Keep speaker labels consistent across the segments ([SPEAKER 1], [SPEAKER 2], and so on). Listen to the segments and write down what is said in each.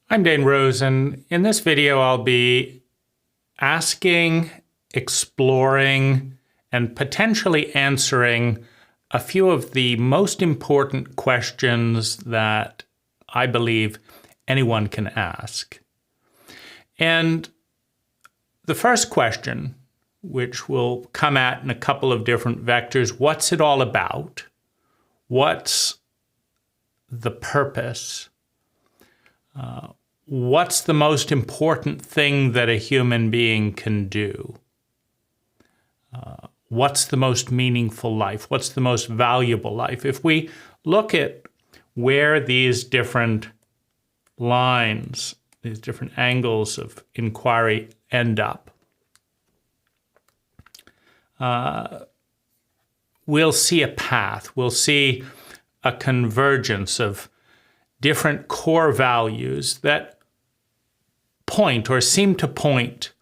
[SPEAKER 1] I'm Dane Rose, and in this video I'll be asking, exploring, and potentially answering a few of the most important questions that I believe anyone can ask. And the first question, which we'll come at in a couple of different vectors, what's it all about? What's the purpose? What's the most important thing that a human being can do? What's the most meaningful life? What's the most valuable life? If we look at where these different lines, these different angles of inquiry end up, we'll see a path. We'll see a convergence of different core values that point or seem to point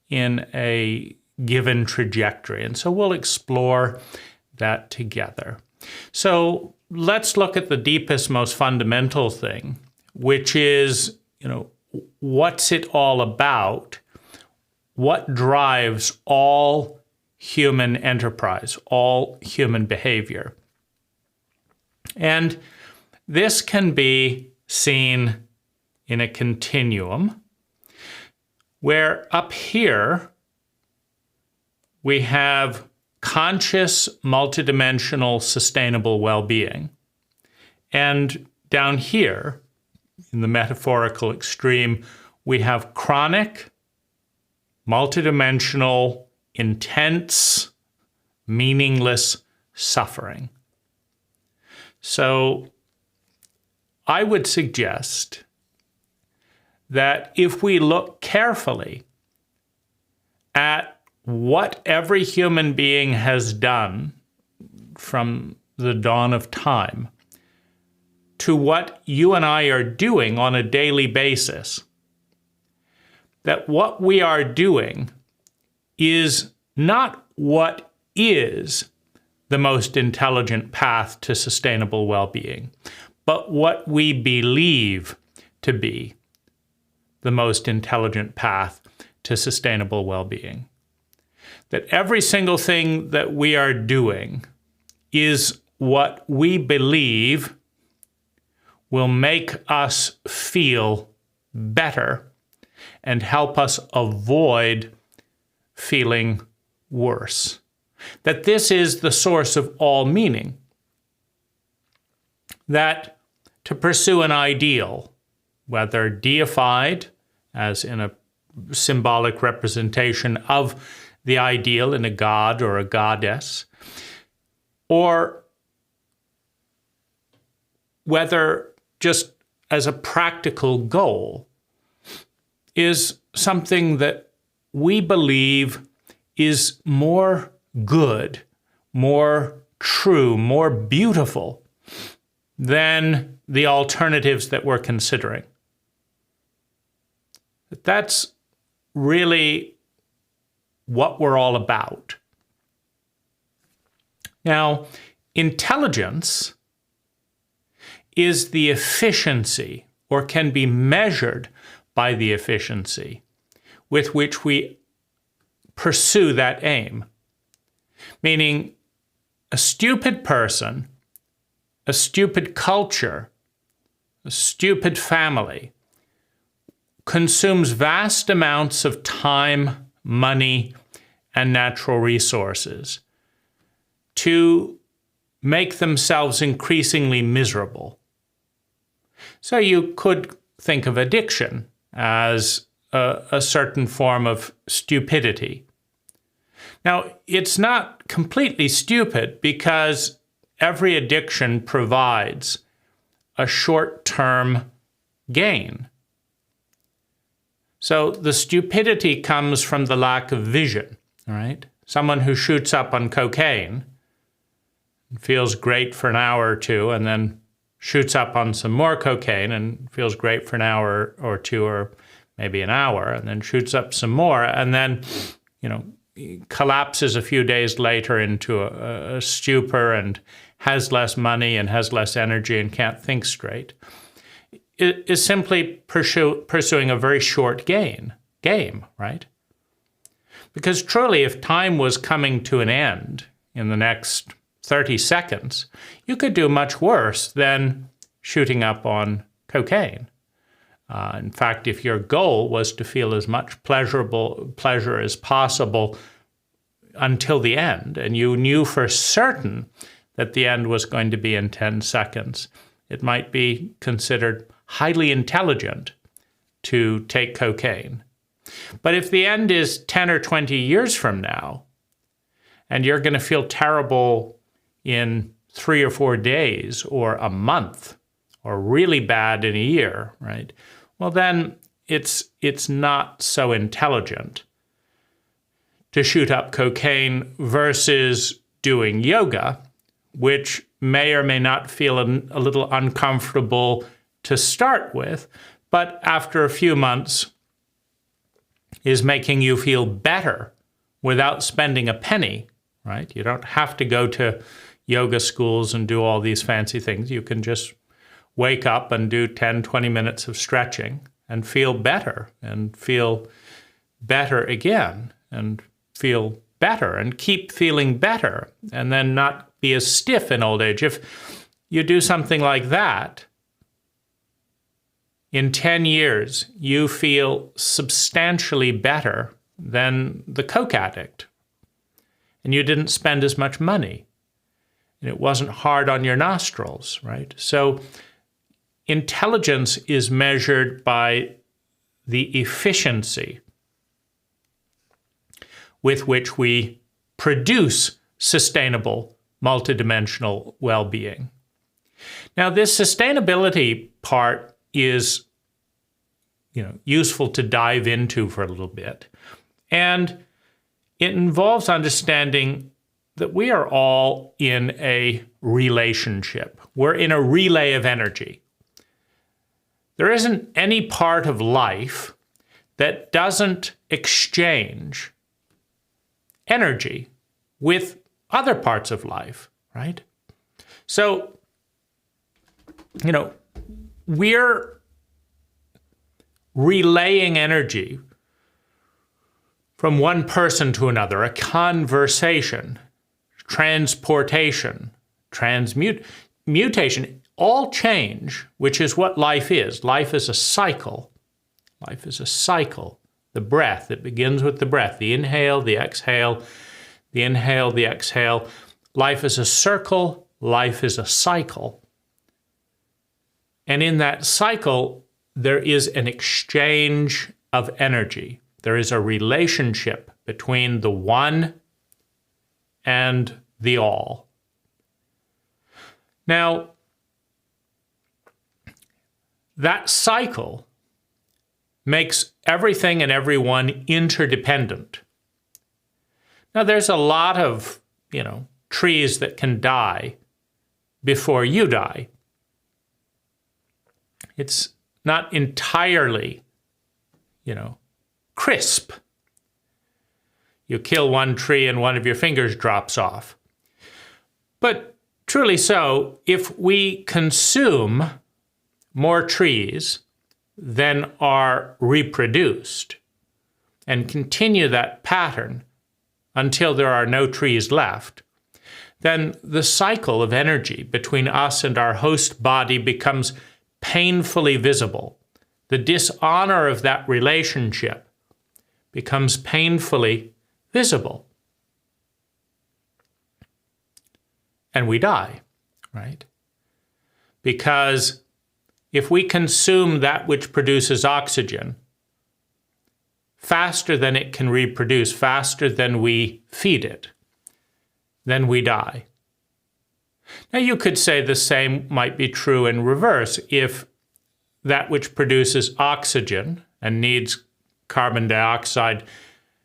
[SPEAKER 1] in a given trajectory. And so we'll explore that together. So let's look at the deepest, most fundamental thing, which is, what's it all about? What drives all human enterprise, all human behavior? And this can be seen in a continuum where up here we have conscious, multidimensional, sustainable well-being. And down here, in the metaphorical extreme, we have chronic, multidimensional, intense, meaningless suffering. So I would suggest that if we look carefully at what every human being has done from the dawn of time to what you and I are doing on a daily basis, that what we are doing is not what is the most intelligent path to sustainable well-being, but what we believe to be the most intelligent path to sustainable well-being. That every single thing that we are doing is what we believe will make us feel better and help us avoid feeling worse. That this is the source of all meaning. That to pursue an ideal, whether deified, as in a symbolic representation of the ideal in a god or a goddess, or whether just as a practical goal, is something that we believe is more good, more true, more beautiful than the alternatives that we're considering. That's really what we're all about. Now, intelligence is the efficiency, or can be measured by the efficiency with which we pursue that aim. Meaning, a stupid person, a stupid culture, a stupid family consumes vast amounts of time, money, and natural resources to make themselves increasingly miserable. So you could think of addiction as a certain form of stupidity. Now, it's not completely stupid because every addiction provides a short-term gain. So the stupidity comes from the lack of vision, all right? Someone who shoots up on cocaine feels great for an hour or two and then shoots up on some more cocaine and feels great for an hour or two or maybe an hour and then shoots up some more and then, collapses a few days later into a stupor and has less money and has less energy and can't think straight. is simply pursuing a very short game, right? Because truly, if time was coming to an end in the next 30 seconds, you could do much worse than shooting up on cocaine. In fact, if your goal was to feel as much pleasure as possible until the end, and you knew for certain that the end was going to be in 10 seconds, it might be considered highly intelligent to take cocaine. But if the end is 10 or 20 years from now, and you're going to feel terrible in 3 or 4 days or a month, or really bad in a year, right? Well, then it's not so intelligent to shoot up cocaine versus doing yoga, which may or may not feel a little uncomfortable to start with, but after a few months is making you feel better without spending a penny, right? You don't have to go to yoga schools and do all these fancy things. You can just wake up and do 10, 20 minutes of stretching and feel better again, and feel better and keep feeling better, and then not be as stiff in old age. If you do something like that, in 10 years, you feel substantially better than the coke addict. And you didn't spend as much money. And it wasn't hard on your nostrils, right? So intelligence is measured by the efficiency with which we produce sustainable, multidimensional well-being. Now, this sustainability part is, useful to dive into for a little bit. And it involves understanding that we are all in a relationship. We're in a relay of energy. There isn't any part of life that doesn't exchange energy with other parts of life, right? So, we're relaying energy from one person to another, a conversation, transportation, mutation, all change, which is what life is. Life is a cycle. Life is a cycle. The breath, it begins with the breath, the inhale, the exhale, the inhale, the exhale. Life is a circle. Life is a cycle. And in that cycle, there is an exchange of energy. There is a relationship between the one and the all. Now, that cycle makes everything and everyone interdependent. Now, there's a lot of, trees that can die before you die. It's not entirely, crisp. You kill one tree and one of your fingers drops off. But truly so, if we consume more trees than are reproduced and continue that pattern until there are no trees left, then the cycle of energy between us and our host body becomes painfully visible. The dishonor of that relationship becomes painfully visible. And we die, right? Because if we consume that which produces oxygen faster than it can reproduce, faster than we feed it, then we die. Now, you could say the same might be true in reverse. If that which produces oxygen and needs carbon dioxide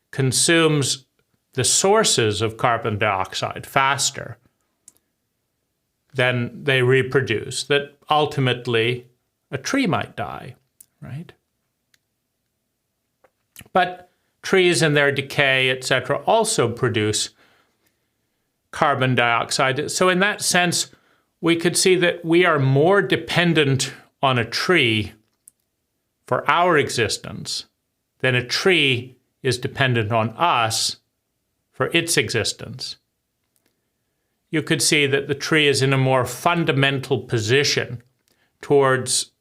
[SPEAKER 1] consumes the sources of carbon dioxide faster, then they reproduce, that ultimately a tree might die, right? But trees in their decay, etc., also produce carbon dioxide. So in that sense, we could see that we are more dependent on a tree for our existence, then a tree is dependent on us for its existence. You could see that the tree is in a more fundamental position towards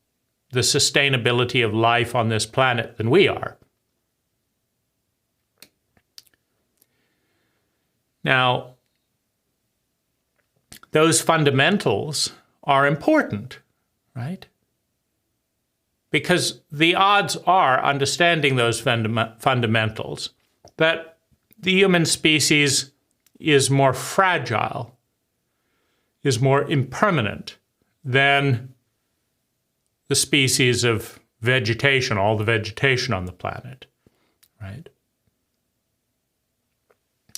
[SPEAKER 1] the sustainability of life on this planet than we are. Now, those fundamentals are important, right? Because the odds are, understanding those fundamentals, that the human species is more fragile, is more impermanent than the species of vegetation, all the vegetation on the planet, right?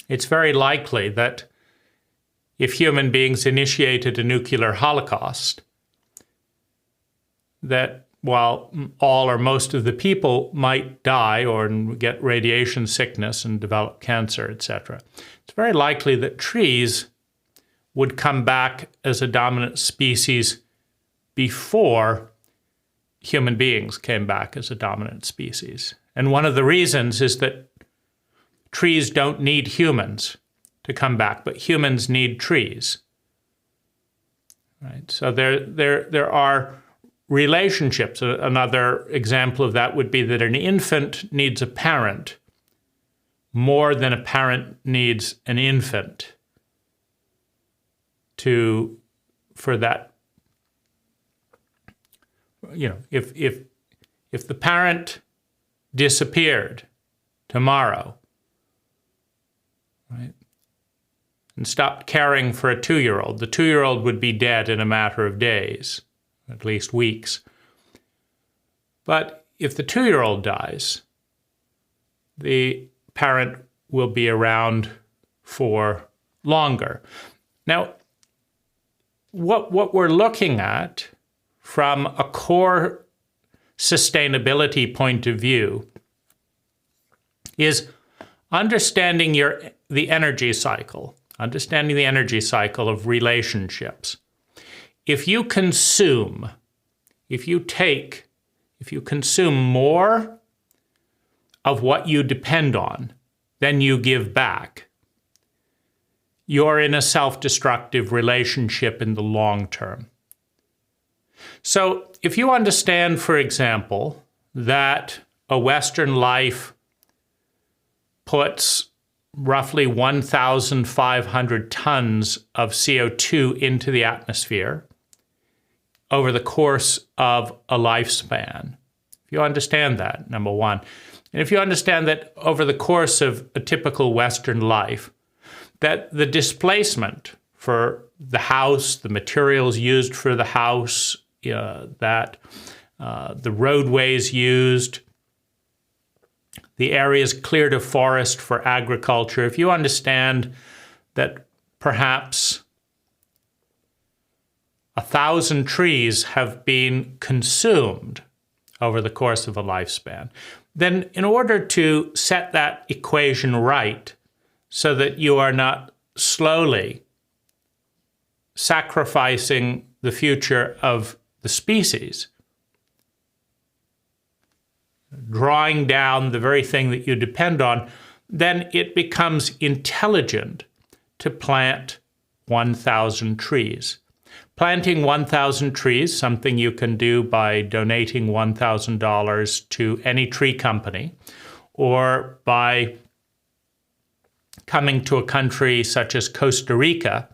[SPEAKER 1] It's very likely that if human beings initiated a nuclear holocaust, that while all or most of the people might die or get radiation sickness and develop cancer, etc., it's very likely that trees would come back as a dominant species before human beings came back as a dominant species. And one of the reasons is that trees don't need humans to come back, but humans need trees. Right? So there are relationships. Another example of that would be that an infant needs a parent more than a parent needs an infant for that. You know, if the parent disappeared tomorrow, right, and stopped caring for a 2-year-old, the 2-year-old would be dead in a matter of days, at least weeks. But if the 2-year-old dies, the parent will be around for longer. Now, what we're looking at from a core sustainability point of view is understanding the energy cycle, understanding the energy cycle of relationships. If you consume more of what you depend on than you give back, you're in a self-destructive relationship in the long term. So if you understand, for example, that a Western life puts roughly 1,500 tons of CO2 into the atmosphere over the course of a lifespan. If you understand that, number one. And if you understand that over the course of a typical Western life, that the displacement for the house, the materials used for the house, that the roadways used, the areas cleared of forest for agriculture, if you understand that perhaps 1,000 trees have been consumed over the course of a lifespan, then in order to set that equation right so that you are not slowly sacrificing the future of the species, drawing down the very thing that you depend on, then it becomes intelligent to plant 1,000 trees. Planting 1,000 trees, something you can do by donating $1,000 to any tree company, or by coming to a country such as Costa Rica,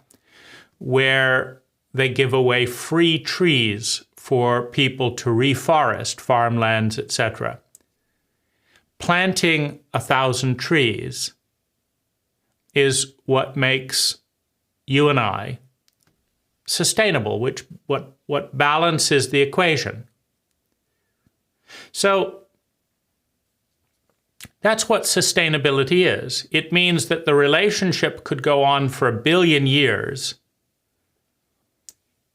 [SPEAKER 1] where they give away free trees for people to reforest farmlands, etc. Planting 1,000 trees is what makes you and I sustainable, what balances the equation. So that's what sustainability is. It means that the relationship could go on for 1 billion years,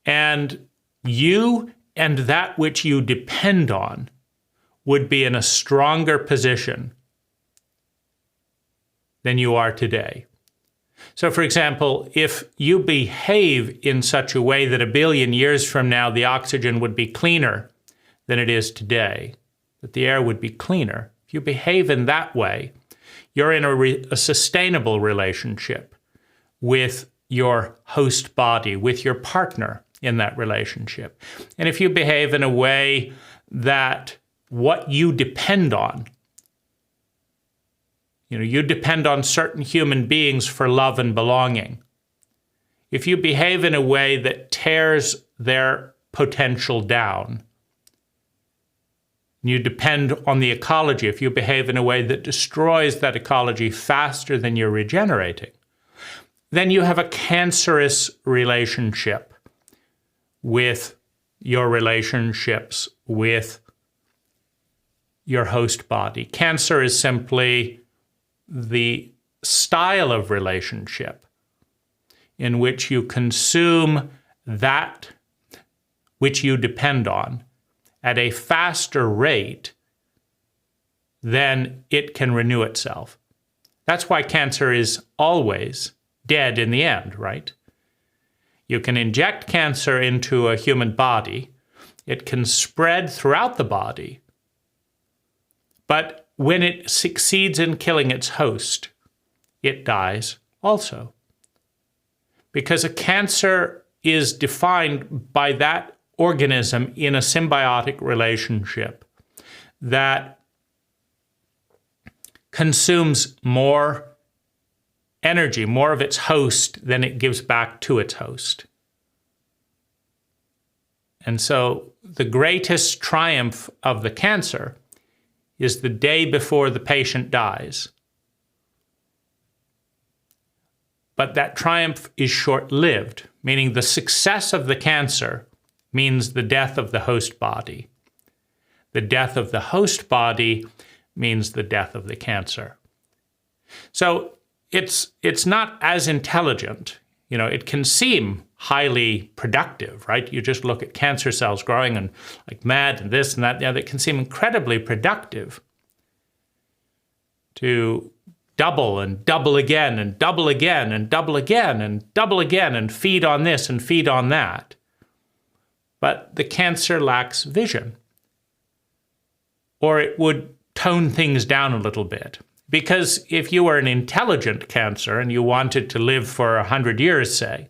[SPEAKER 1] and you and that which you depend on would be in a stronger position than you are today. So, for example, if you behave in such a way that 1 billion years from now the oxygen would be cleaner than it is today, that the air would be cleaner, if you behave in that way, you're in a sustainable relationship with your host body, with your partner in that relationship. And if you behave in a way that what you depend on, you depend on certain human beings for love and belonging. If you behave in a way that tears their potential down, you depend on the ecology. If you behave in a way that destroys that ecology faster than you're regenerating, then you have a cancerous relationship with your relationships with your host body. Cancer is simply the style of relationship in which you consume that which you depend on at a faster rate than it can renew itself. That's why cancer is always dead in the end, right? You can inject cancer into a human body. It can spread throughout the body. But when it succeeds in killing its host, it dies also. Because a cancer is defined by that organism in a symbiotic relationship that consumes more energy, more of its host than it gives back to its host. And so the greatest triumph of the cancer is the day before the patient dies. But that triumph is short-lived, meaning the success of the cancer means the death of the host body. The death of the host body means the death of the cancer. So it's not as intelligent. It can seem highly productive, right? You just look at cancer cells growing and like mad and this and that. It can seem incredibly productive to double and double again and double again and double again and double again and feed on this and feed on that. But the cancer lacks vision. Or it would tone things down a little bit. Because if you were an intelligent cancer and you wanted to live for 100 years, say,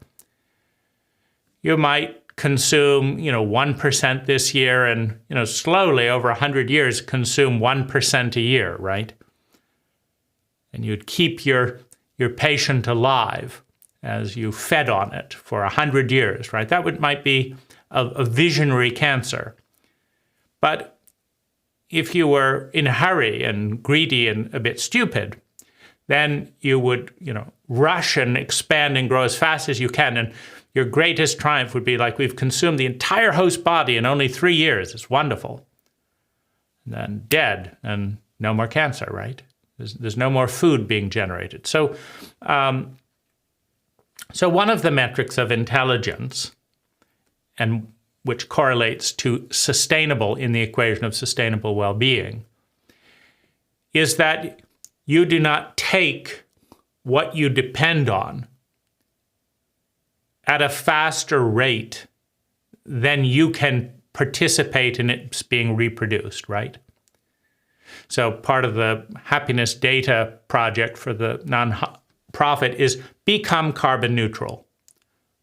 [SPEAKER 1] you might consume, 1% this year and, slowly over 100 years consume 1% a year, right? And you'd keep your patient alive as you fed on it for 100 years, right? That might be a visionary cancer. But if you were in a hurry and greedy and a bit stupid, then you would, rush and expand and grow as fast as you can. And your greatest triumph would be like, we've consumed the entire host body in only 3 years. It's wonderful. And then dead and no more cancer, right? There's no more food being generated. So one of the metrics of intelligence, and which correlates to sustainable in the equation of sustainable well-being, is that you do not take what you depend on at a faster rate than you can participate in its being reproduced, right? So part of the happiness data project for the nonprofit is become carbon neutral.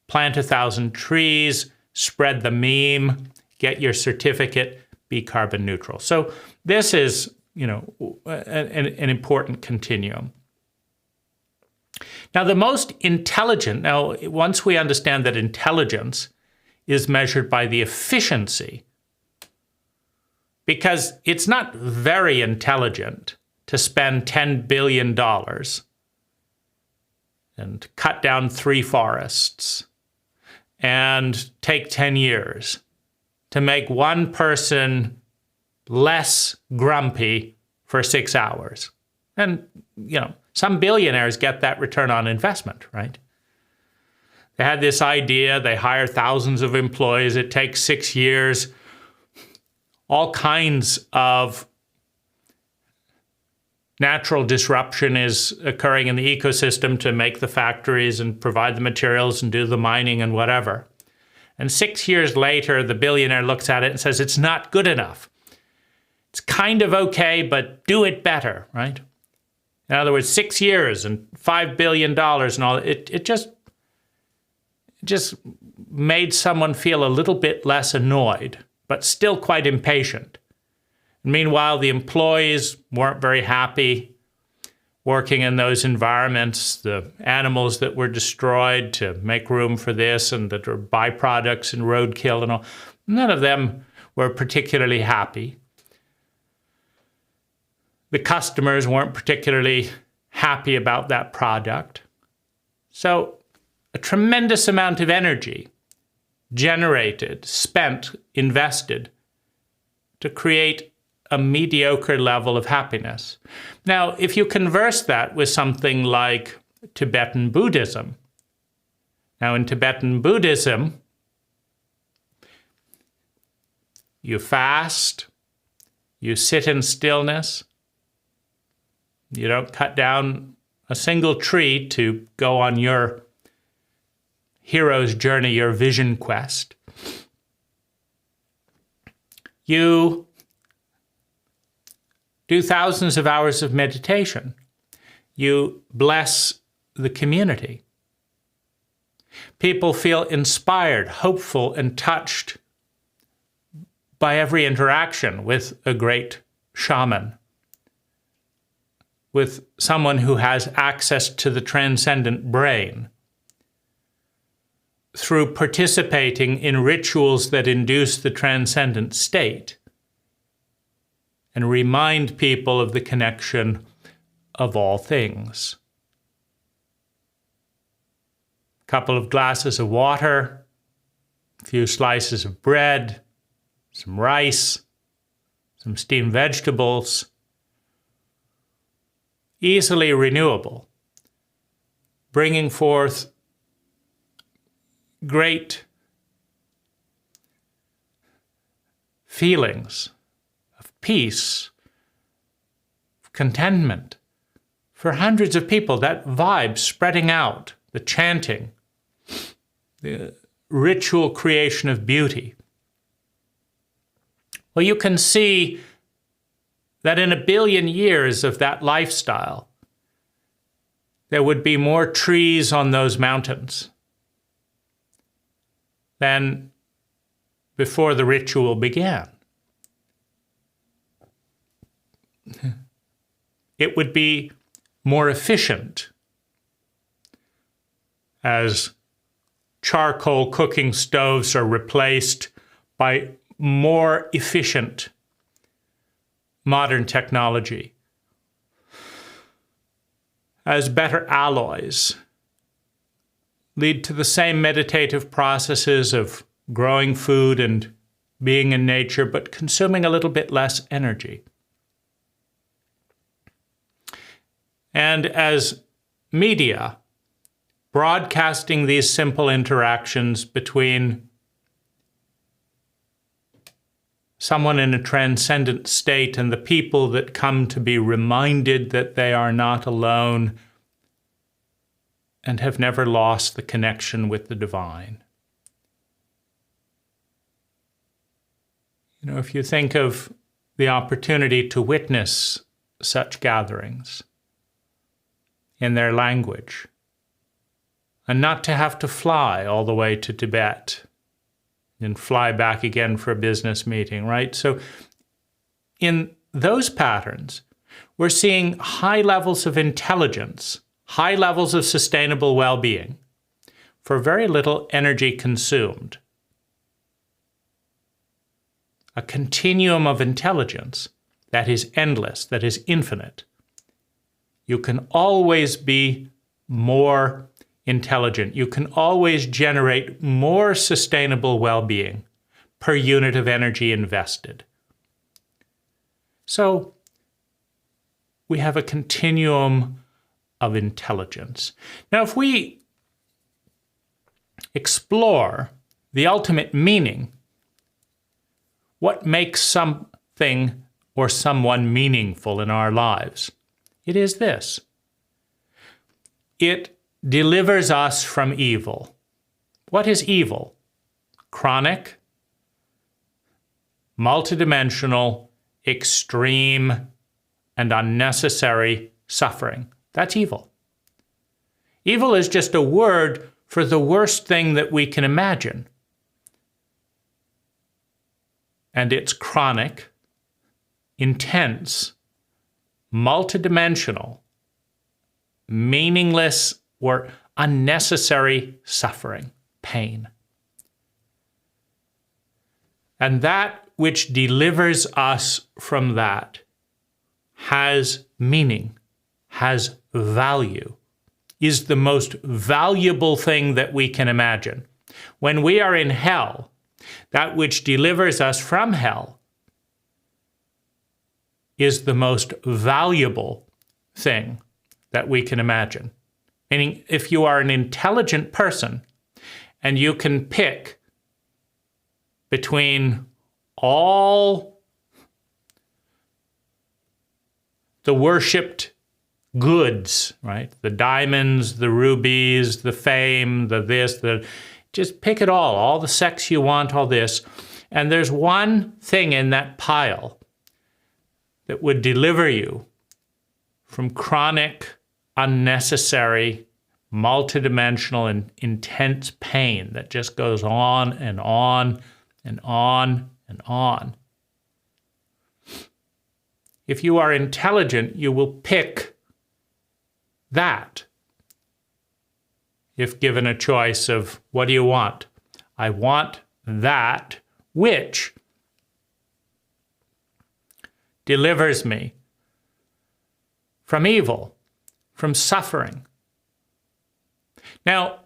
[SPEAKER 1] Plant 1,000 trees, spread the meme, get your certificate, be carbon neutral. So this is, an important continuum. Now, the most intelligent, once we understand that intelligence is measured by the efficiency, because it's not very intelligent to spend $10 billion and cut down 3 forests and take 10 years to make one person less grumpy for 6 hours. And, some billionaires get that return on investment, right? They had this idea, they hire thousands of employees, it takes 6 years, all kinds of natural disruption is occurring in the ecosystem to make the factories and provide the materials and do the mining and whatever. And 6 years later, the billionaire looks at it and says, it's not good enough. It's kind of okay, but do it better, right? In other words, 6 years and $5 billion and all, it just made someone feel a little bit less annoyed, but still quite impatient. Meanwhile, the employees weren't very happy working in those environments, the animals that were destroyed to make room for this and that are byproducts and roadkill and all. None of them were particularly happy. The customers weren't particularly happy about that product. So a tremendous amount of energy generated, spent, invested to create a mediocre level of happiness. Now, if you converse that with something like Tibetan Buddhism, now in Tibetan Buddhism, you fast, you sit in stillness, you don't cut down a single tree to go on your hero's journey, your vision quest. You do thousands of hours of meditation. You bless the community. People feel inspired, hopeful, and touched by every interaction with a great shaman, with someone who has access to the transcendent brain, through participating in rituals that induce the transcendent state and remind people of the connection of all things. A couple of glasses of water, a few slices of bread, some rice, some steamed vegetables, easily renewable, bringing forth great feelings of peace, of contentment for hundreds of people. That vibe spreading out, the chanting, the ritual creation of beauty. Well, you can see that in 1 billion years of that lifestyle, there would be more trees on those mountains than before the ritual began. It would be more efficient as charcoal cooking stoves are replaced by more efficient modern technology, as better alloys lead to the same meditative processes of growing food and being in nature, but consuming a little bit less energy. And as media, broadcasting these simple interactions between someone in a transcendent state and the people that come to be reminded that they are not alone and have never lost the connection with the divine. You know, if you think of the opportunity to witness such gatherings in their language, and not to have to fly all the way to Tibet and fly back again for a business meeting, right? So in those patterns, we're seeing high levels of intelligence, high levels of sustainable well-being for very little energy consumed. A continuum of intelligence that is endless, that is infinite. You can always be more intelligent. You can always generate more sustainable well-being per unit of energy invested. So we have a continuum of intelligence. Now, if we explore the ultimate meaning, what makes something or someone meaningful in our lives, It is this. It delivers us from evil. What is evil? Chronic, multidimensional, extreme, and unnecessary suffering. That's evil. Evil is just a word for the worst thing that we can imagine. And it's chronic, intense, multidimensional, meaningless, or unnecessary suffering, pain. And that which delivers us from that has meaning, has value, is the most valuable thing that we can imagine. When we are in hell, that which delivers us from hell is the most valuable thing that we can imagine. Meaning, if you are an intelligent person and you can pick between all the worshipped goods, right? The diamonds, the rubies, the fame, the this, the... Just pick it all the sex you want, all this. And there's one thing in that pile that would deliver you from chronic, unnecessary, multidimensional, and intense pain that just goes on and on and on and on. If you are intelligent, you will pick that. If given a choice of, what do you want? I want that which delivers me from evil, from suffering. Now,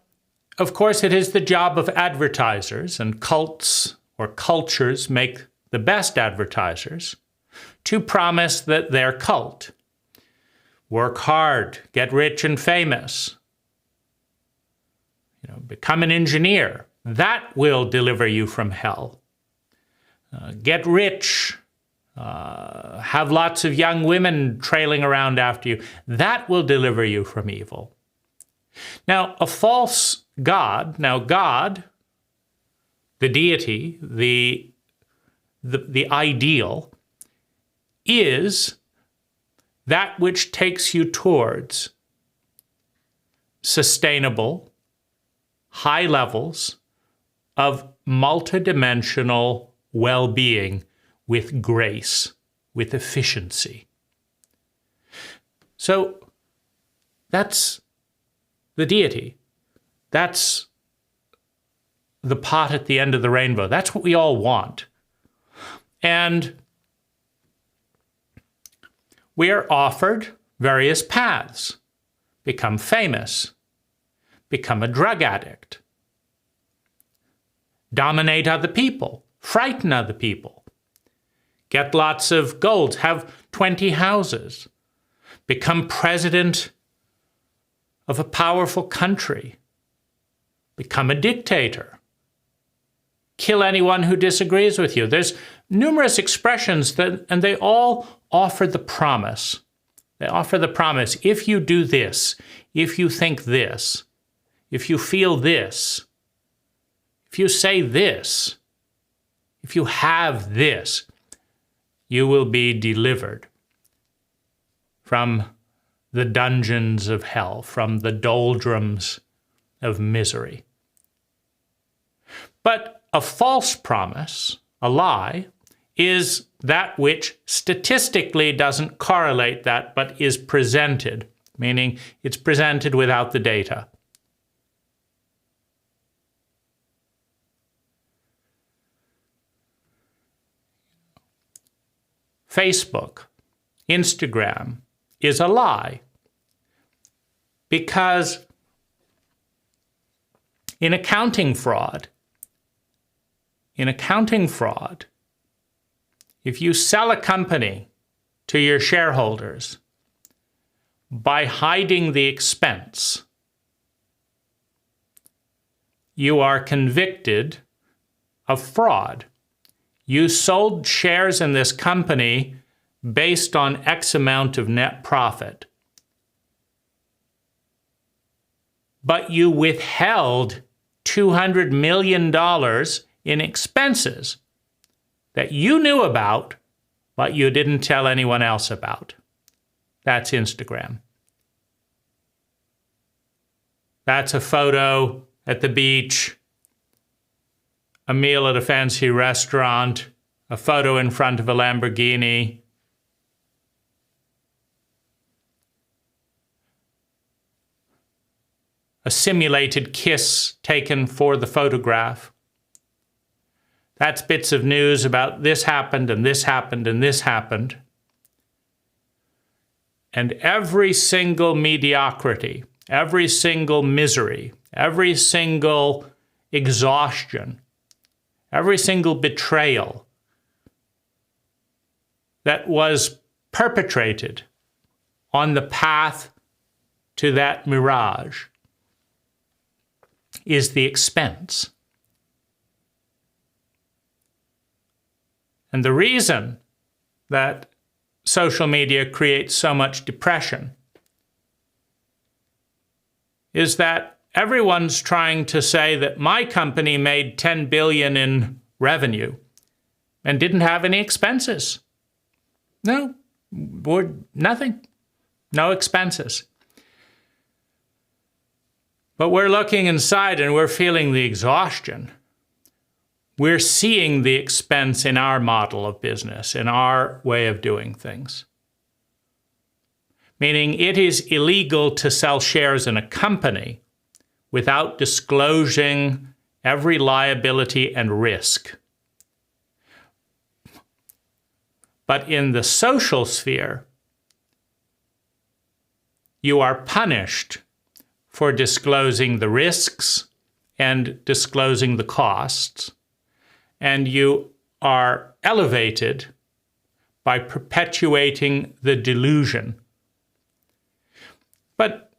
[SPEAKER 1] of course, it is the job of advertisers, and cults or cultures make the best advertisers, to promise that their cult, work hard, get rich and famous, become an engineer. That will deliver you from hell. Get rich. Have lots of young women trailing around after you. That will deliver you from evil. Now, a false god, God, the deity, the ideal, is that which takes you towards sustainable, high levels of multidimensional well-being with grace, with efficiency. So that's the deity. That's the pot at the end of the rainbow. That's what we all want. And we are offered various paths. Become famous. Become a drug addict. Dominate other people. Frighten other people. Get lots of gold. Have 20 houses. Become president of a powerful country. Become a dictator. Kill anyone who disagrees with you. There's numerous expressions and they all offer the promise. They offer the promise, if you do this, if you think this, if you feel this, if you say this, if you have this, you will be delivered from the dungeons of hell, from the doldrums of misery. But a false promise, a lie, is that which statistically doesn't correlate that, but is presented, meaning it's presented without the data. Facebook, Instagram is a lie because in accounting fraud, if you sell a company to your shareholders by hiding the expense, you are convicted of fraud. You sold shares in this company based on X amount of net profit. but you withheld $200 million in expenses that you knew about, but you didn't tell anyone else about. That's Instagram. That's a photo at the beach, a meal at a fancy restaurant, a photo in front of a Lamborghini. A simulated kiss taken for the photograph. That's bits of news about this happened and this happened and this happened. And every single mediocrity, every single misery, every single exhaustion, every single betrayal that was perpetrated on the path to that mirage is the expense. And the reason that social media creates so much depression is that everyone's trying to say that my company made $10 billion in revenue and didn't have any expenses. No, nothing, no expenses. But we're looking inside and we're feeling the exhaustion. We're seeing the expense in our model of business, in our way of doing things. Meaning it is illegal to sell shares in a company without disclosing every liability and risk. But in the social sphere, you are punished for disclosing the risks and disclosing the costs, and you are elevated by perpetuating the delusion. But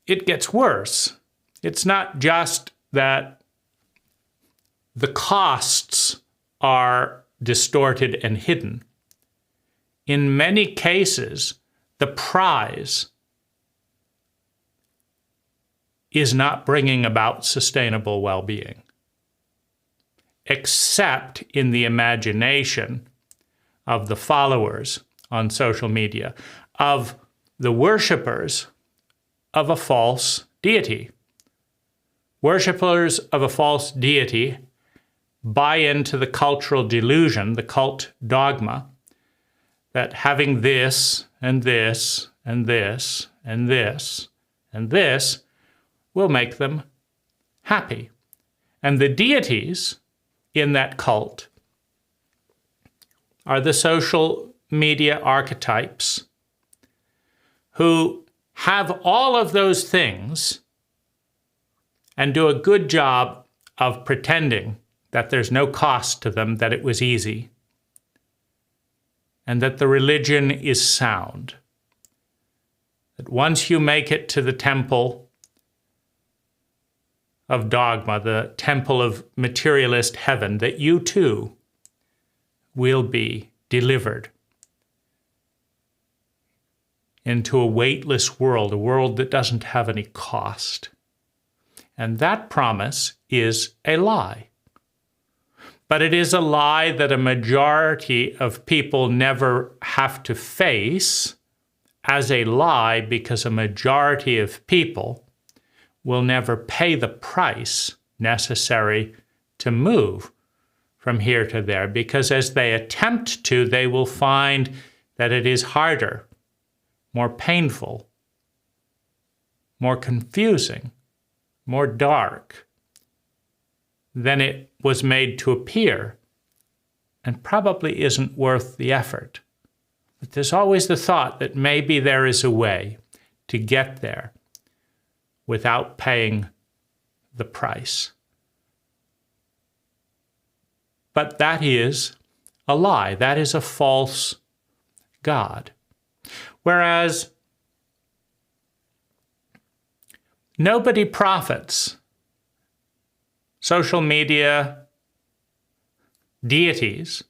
[SPEAKER 1] it gets worse. It's not just that the costs are distorted and hidden. In many cases, the prize is not bringing about sustainable well-being, except in the imagination of the followers on social media, of the worshipers of a false deity. Worshippers of a false deity buy into the cultural delusion, the cult dogma, that having this and this and this and this and this will make them happy. And the deities in that cult are the social media archetypes who have all of those things and do a good job of pretending that there's no cost to them, that it was easy, and that the religion is sound. That once you make it to the temple of dogma, the temple of materialist heaven, that you too will be delivered into a weightless world, a world that doesn't have any cost. And that promise is a lie. But it is a lie that a majority of people never have to face as a lie, because a majority of people will never pay the price necessary to move from here to there, because as they attempt to, they will find that it is harder, more painful, more confusing, more dark than it was made to appear, and probably isn't worth the effort. But there's always the thought that maybe there is a way to get there without paying the price. But that is a lie. That is a false God. Whereas nobody profits. Social media, deities,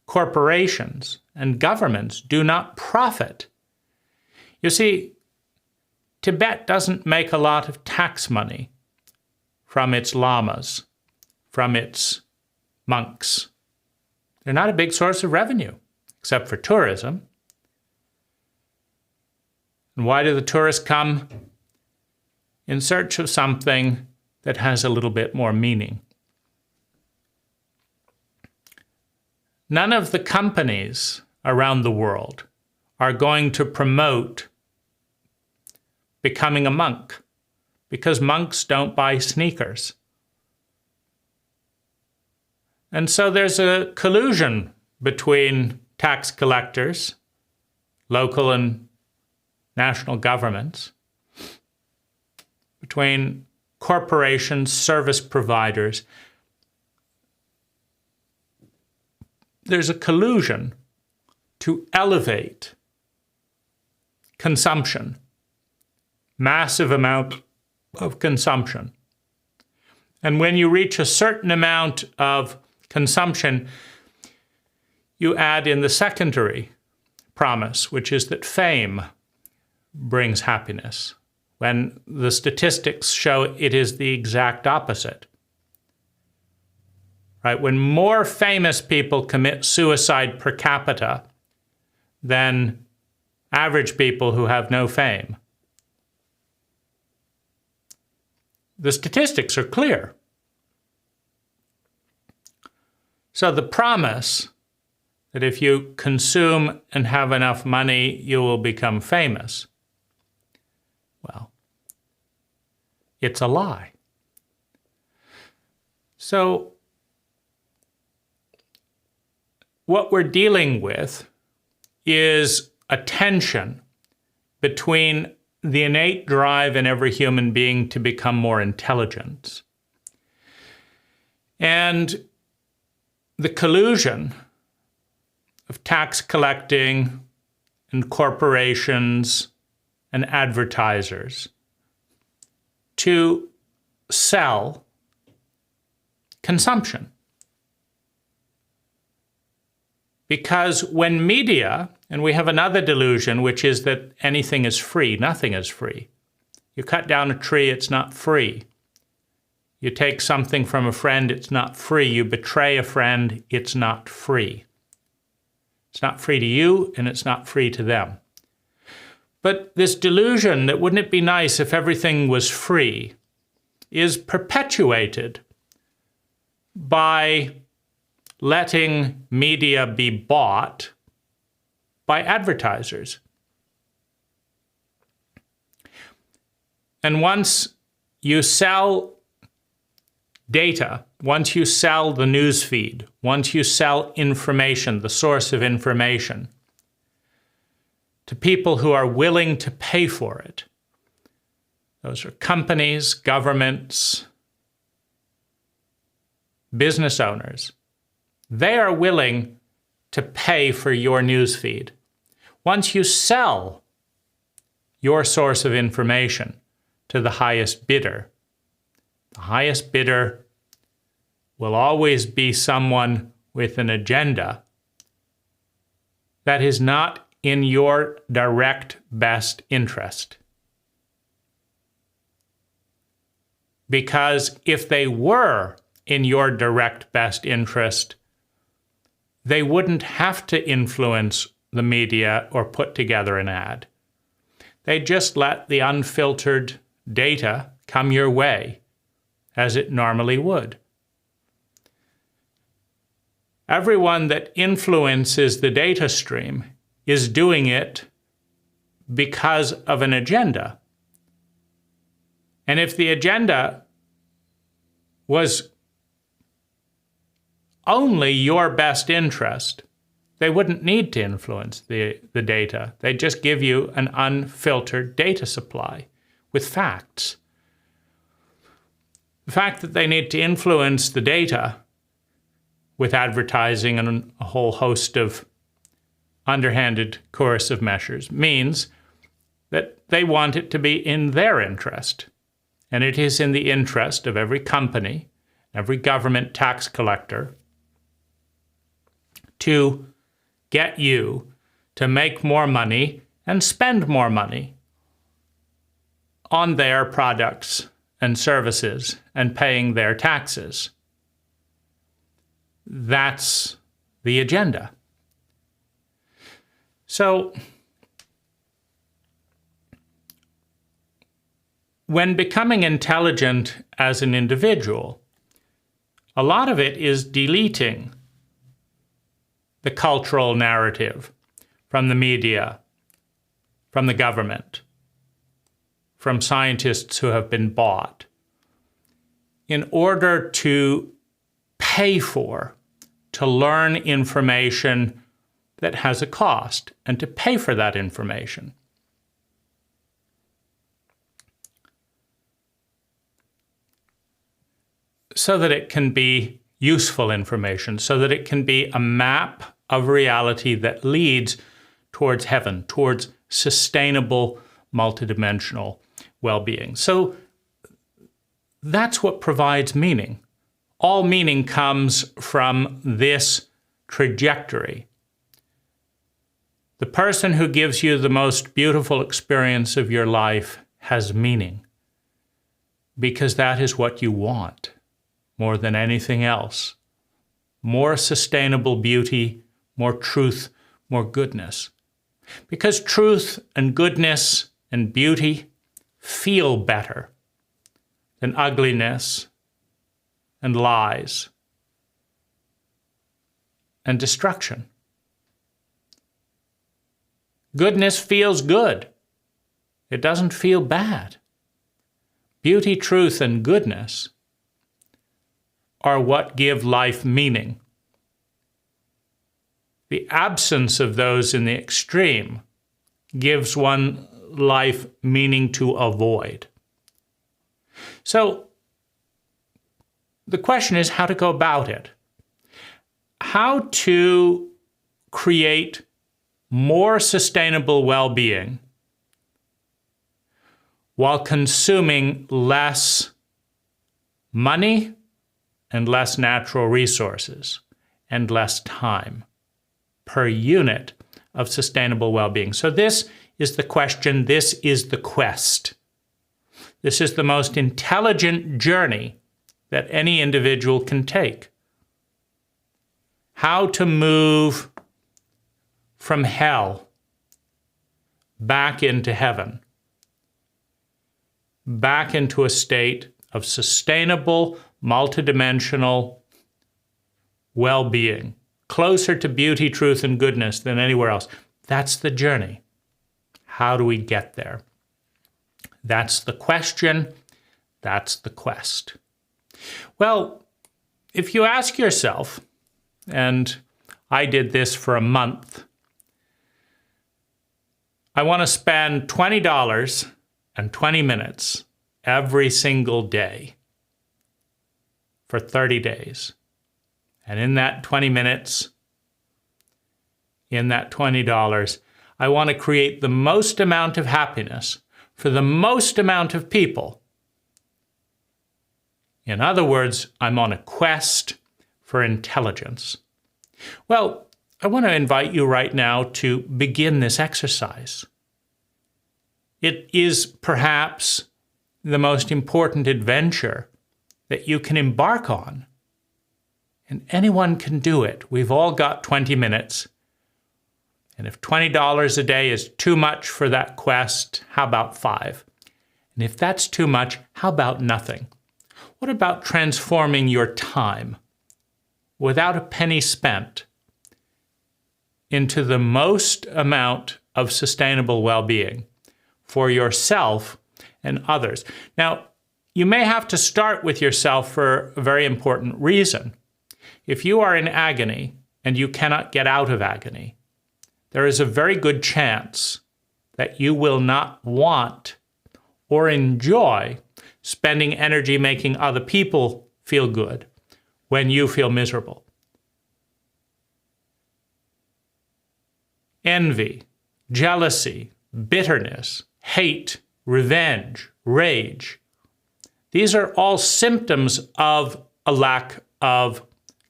[SPEAKER 1] corporations, and governments do not profit. You see, Tibet doesn't make a lot of tax money from its lamas, from its monks. They're not a big source of revenue, except for tourism. And why do the tourists come? In search of something that has a little bit more meaning. None of the companies around the world are going to promote becoming a monk, because monks don't buy sneakers. And so there's a collusion between tax collectors, local and national governments, between corporations, service providers. There's a collusion to elevate consumption, massive amount of consumption. And when you reach a certain amount of consumption, you add in the secondary promise, which is that fame brings happiness, when the statistics show it is the exact opposite. Right? When more famous people commit suicide per capita than average people who have no fame, the statistics are clear. So the promise that if you consume and have enough money, you will become famous, well, it's a lie. So what we're dealing with is a tension between the innate drive in every human being to become more intelligent and the collusion of tax collecting and corporations and advertisers to sell consumption. Because when media, and we have another delusion, which is that anything is free, nothing is free. You cut down a tree, it's not free. You take something from a friend, it's not free. You betray a friend, it's not free. It's not free to you, and it's not free to them. But this delusion that wouldn't it be nice if everything was free is perpetuated by letting media be bought by advertisers. And once you sell data, once you sell the news feed, once you sell information, the source of information, to people who are willing to pay for it, those are companies, governments, business owners. They are willing to pay for your news feed. Once you sell your source of information to the highest bidder will always be someone with an agenda that is not in your direct best interest. Because if they were in your direct best interest, they wouldn't have to influence the media or put together an ad. They just let the unfiltered data come your way, as it normally would. Everyone that influences the data stream is doing it because of an agenda. And if the agenda was only your best interest, they wouldn't need to influence the data. They'd just give you an unfiltered data supply with facts. The fact that they need to influence the data with advertising and a whole host of underhanded coercive measures means that they want it to be in their interest. And it is in the interest of every company, every government tax collector, to get you to make more money and spend more money. on their products and services and paying their taxes. That's the agenda. So, when becoming intelligent as an individual, a lot of it is deleting the cultural narrative from the media, from the government, from scientists who have been bought, in order to pay for, to learn information that has a cost, and to pay for that information. So that it can be useful information, so that it can be a map of reality that leads towards heaven, towards sustainable, multidimensional well-being. So that's what provides meaning. All meaning comes from this trajectory. The person who gives you the most beautiful experience of your life has meaning, because that is what you want more than anything else. More sustainable beauty, more truth, more goodness. Because truth and goodness and beauty feel better than ugliness and lies and destruction. Goodness feels good. It doesn't feel bad. Beauty, truth, and goodness are what give life meaning. The absence of those in the extreme gives one life meaning to avoid. So the question is how to go about it. How to create more sustainable well-being while consuming less money and less natural resources and less time per unit of sustainable well-being. So this is the question, this is the quest. This is the most intelligent journey that any individual can take. How to move from hell back into heaven, back into a state of sustainable, multidimensional well-being, closer to beauty, truth, and goodness than anywhere else. That's the journey. How do we get there? That's the question. That's the quest. Well, if you ask yourself, and I did this for a month, I want to spend $20 and 20 minutes every single day for 30 days. And in that 20 minutes, in that $20, I want to create the most amount of happiness for the most amount of people. In other words, I'm on a quest for intelligence. Well, I want to invite you right now to begin this exercise. It is perhaps the most important adventure that you can embark on. And anyone can do it. We've all got 20 minutes. And if $20 a day is too much for that quest, how about $5? And if that's too much, how about nothing? What about transforming your time without a penny spent into the most amount of sustainable well-being for yourself and others? Now, you may have to start with yourself for a very important reason. If you are in agony and you cannot get out of agony, there is a very good chance that you will not want or enjoy spending energy making other people feel good when you feel miserable. Envy, jealousy, bitterness, hate, revenge, rage. These are all symptoms of a lack of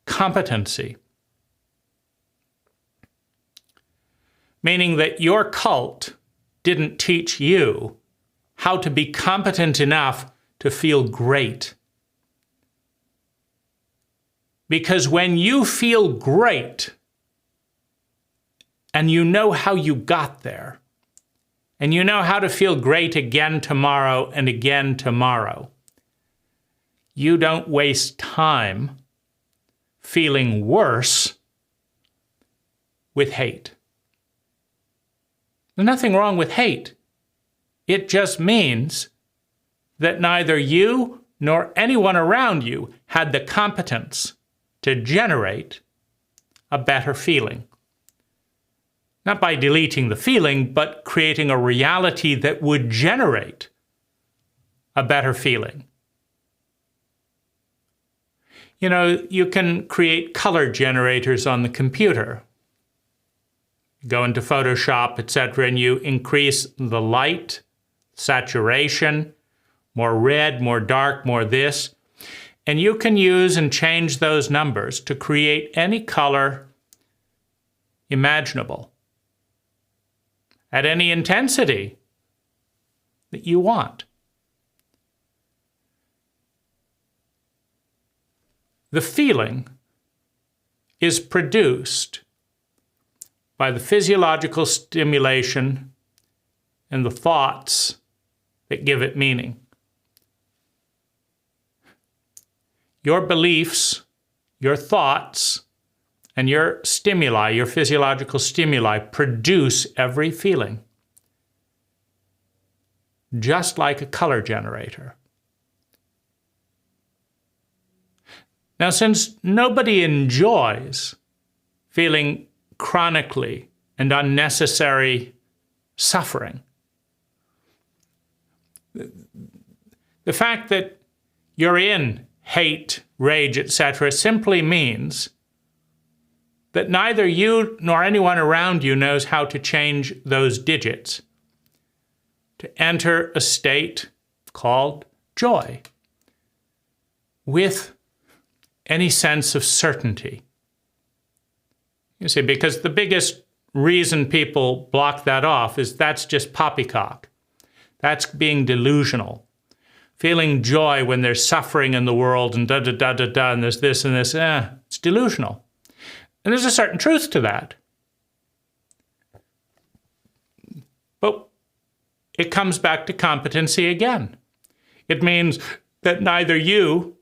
[SPEAKER 1] competency. Meaning that your cult didn't teach you how to be competent enough to feel great. Because when you feel great, and you know how you got there, and you know how to feel great again tomorrow and again tomorrow, you don't waste time feeling worse with hate. There's nothing wrong with hate. It just means that neither you nor anyone around you had the competence to generate a better feeling. Not by deleting the feeling, but creating a reality that would generate a better feeling. You know, you can create color generators on the computer. You go into Photoshop, etc., and you increase the light, saturation, more red, more dark, more this. And you can use and change those numbers to create any color imaginable at any intensity that you want. The feeling is produced by the physiological stimulation and the thoughts that give it meaning. Your beliefs, your thoughts, and your stimuli, your physiological stimuli, produce every feeling, just like a color generator. Now, since nobody enjoys feeling chronically and unnecessary suffering, the fact that you're in hate, rage, etc., simply means that neither you nor anyone around you knows how to change those digits to enter a state called joy with any sense of certainty. You see, because the biggest reason people block that off is that's just poppycock. That's being delusional. Feeling joy when there's suffering in the world and da-da-da-da-da, and there's this and this, it's delusional. And there's a certain truth to that. But it comes back to competency again. It means that neither you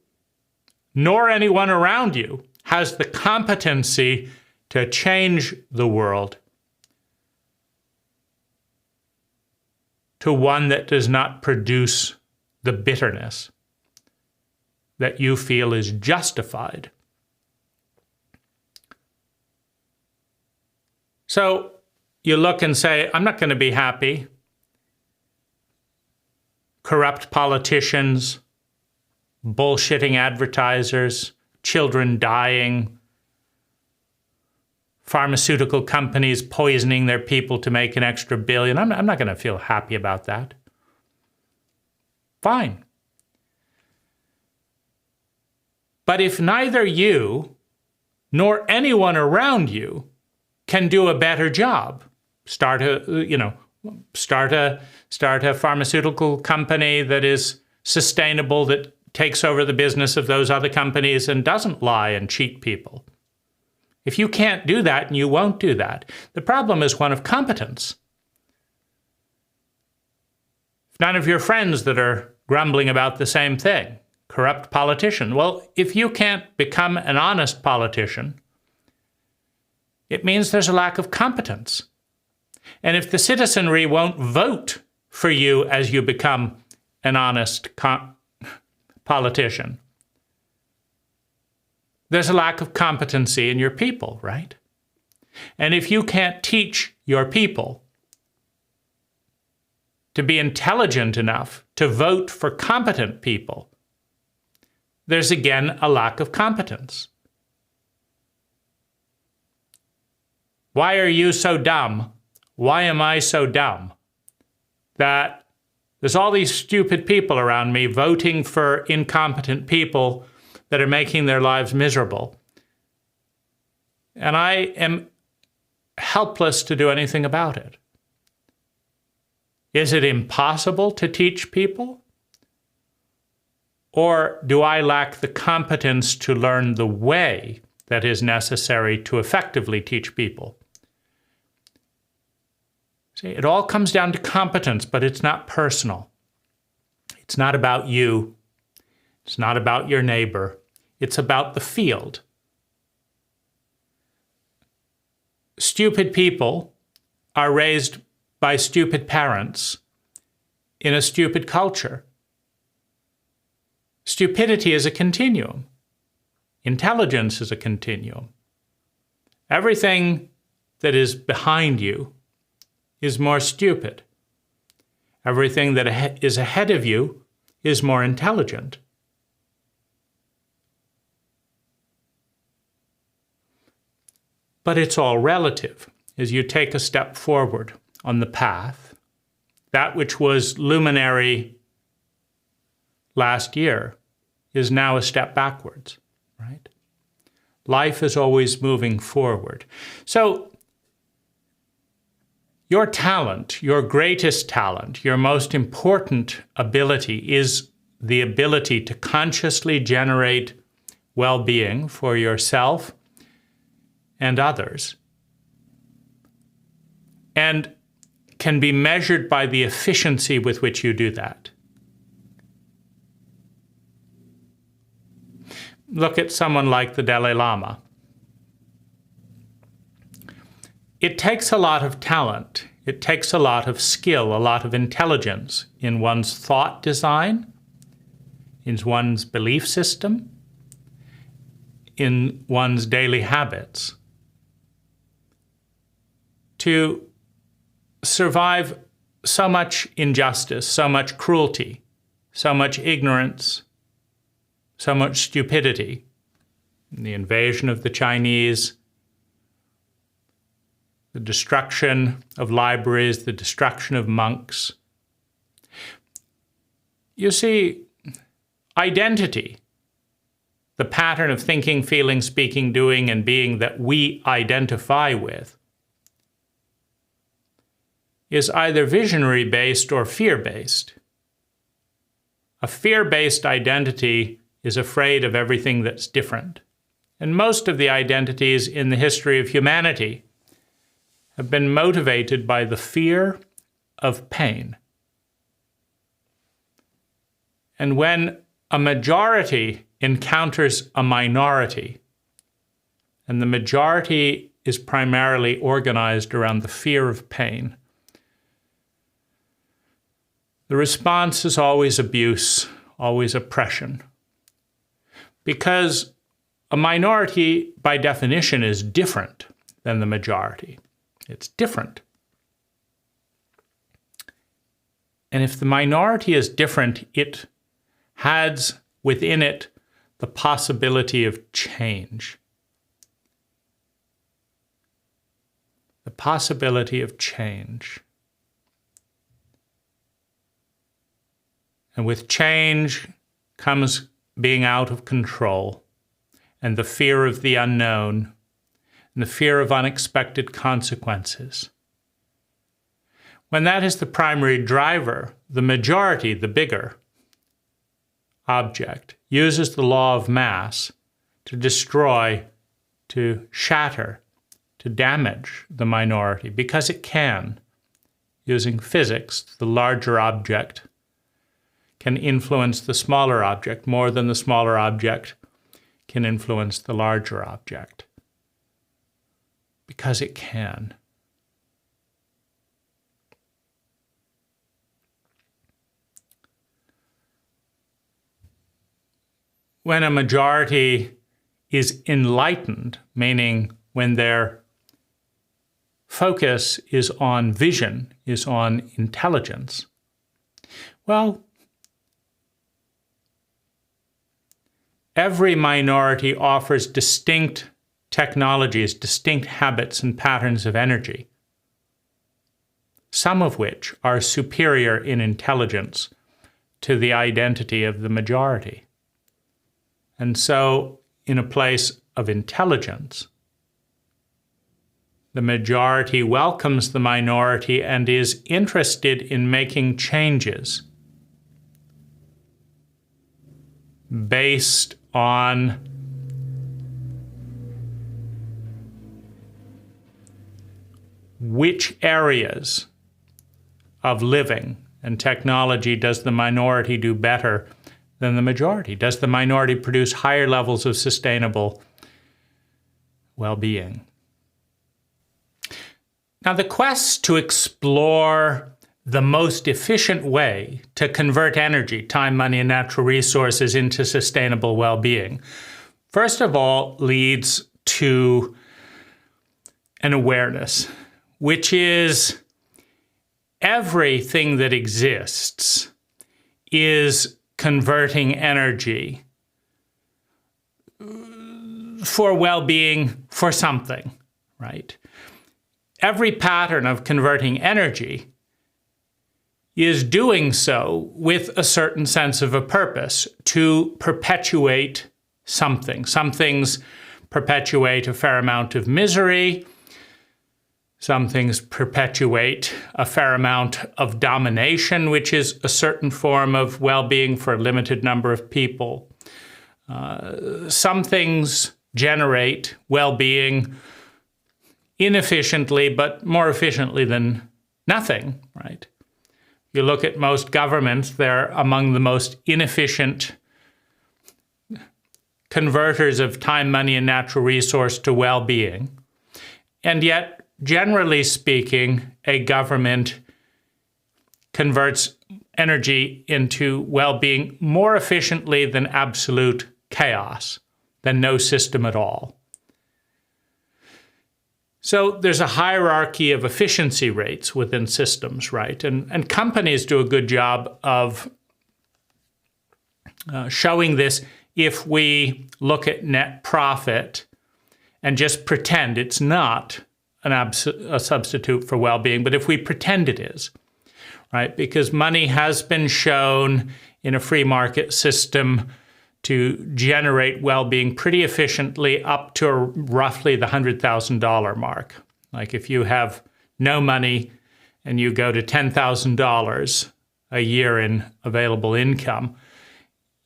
[SPEAKER 1] nor anyone around you has the competency to change the world to one that does not produce the bitterness that you feel is justified. So you look and say, I'm not going to be happy. Corrupt politicians, bullshitting advertisers, children dying, pharmaceutical companies poisoning their people to make an extra billion. I'm not going to feel happy about that. Fine. But if neither you nor anyone around you can do a better job, start a pharmaceutical company that is sustainable, that takes over the business of those other companies and doesn't lie and cheat people. If you can't do that, and you won't do that, the problem is one of competence. If none of your friends that are grumbling about the same thing, corrupt politician, well, if you can't become an honest politician, it means there's a lack of competence. And if the citizenry won't vote for you as you become an honest politician, there's a lack of competency in your people, right? And if you can't teach your people to be intelligent enough to vote for competent people, there's again a lack of competence. Why are you so dumb? Why am I so dumb that there's all these stupid people around me voting for incompetent people that are making their lives miserable, and I am helpless to do anything about it? Is it impossible to teach people? Or do I lack the competence to learn the way that is necessary to effectively teach people? See, it all comes down to competence, but it's not personal. It's not about you. It's not about your neighbor. It's about the field. Stupid people are raised by stupid parents in a stupid culture. Stupidity is a continuum. Intelligence is a continuum. Everything that is behind you is more stupid. Everything that is ahead of you is more intelligent. But it's all relative. As you take a step forward on the path, that which was luminary last year is now a step backwards, right? Life is always moving forward. So your talent, your greatest talent, your most important ability is the ability to consciously generate well-being for yourself and others, and can be measured by the efficiency with which you do that. Look at someone like the Dalai Lama. It takes a lot of talent. It takes a lot of skill, a lot of intelligence in one's thought design, in one's belief system, in one's daily habits, to survive so much injustice, so much cruelty, so much ignorance, so much stupidity. The invasion of the Chinese, the destruction of libraries, the destruction of monks. You see, identity, the pattern of thinking, feeling, speaking, doing, and being that we identify with, is either visionary-based or fear-based. A fear-based identity is afraid of everything that's different. And most of the identities in the history of humanity have been motivated by the fear of pain. And when a majority encounters a minority, and the majority is primarily organized around the fear of pain, the response is always abuse, always oppression. Because a minority, by definition, is different than the majority. It's different. And if the minority is different, it has within it the possibility of change. The possibility of change. And with change comes being out of control, and the fear of the unknown, and the fear of unexpected consequences. When that is the primary driver, the majority, the bigger object, uses the law of mass to destroy, to shatter, to damage the minority, because it can. Using physics, the larger object can influence the smaller object more than the smaller object can influence the larger object. Because it can. When a majority is enlightened, meaning when their focus is on vision, is on intelligence, well, every minority offers distinct technologies, distinct habits and patterns of energy, some of which are superior in intelligence to the identity of the majority. And so, in a place of intelligence, the majority welcomes the minority and is interested in making changes based on which areas of living and technology does the minority do better than the majority? Does the minority produce higher levels of sustainable well-being? Now, the quest to explore the most efficient way to convert energy, time, money, and natural resources into sustainable well-being, first of all, leads to an awareness, which is everything that exists is converting energy for well-being for something, right? Every pattern of converting energy is doing so with a certain sense of a purpose, to perpetuate something. Some things perpetuate a fair amount of misery. Some things perpetuate a fair amount of domination, which is a certain form of well-being for a limited number of people. Some things generate well-being inefficiently, but more efficiently than nothing, right? You look at most governments, they're among the most inefficient converters of time, money, and natural resource to well-being. And yet, generally speaking, a government converts energy into well-being more efficiently than absolute chaos, than no system at all. So there's a hierarchy of efficiency rates within systems, right? And companies do a good job of showing this if we look at net profit and just pretend it's not a substitute for well-being, but if we pretend it is, right? Because money has been shown in a free market system to generate well-being pretty efficiently up to roughly the $100,000 mark. Like if you have no money and you go to $10,000 a year in available income,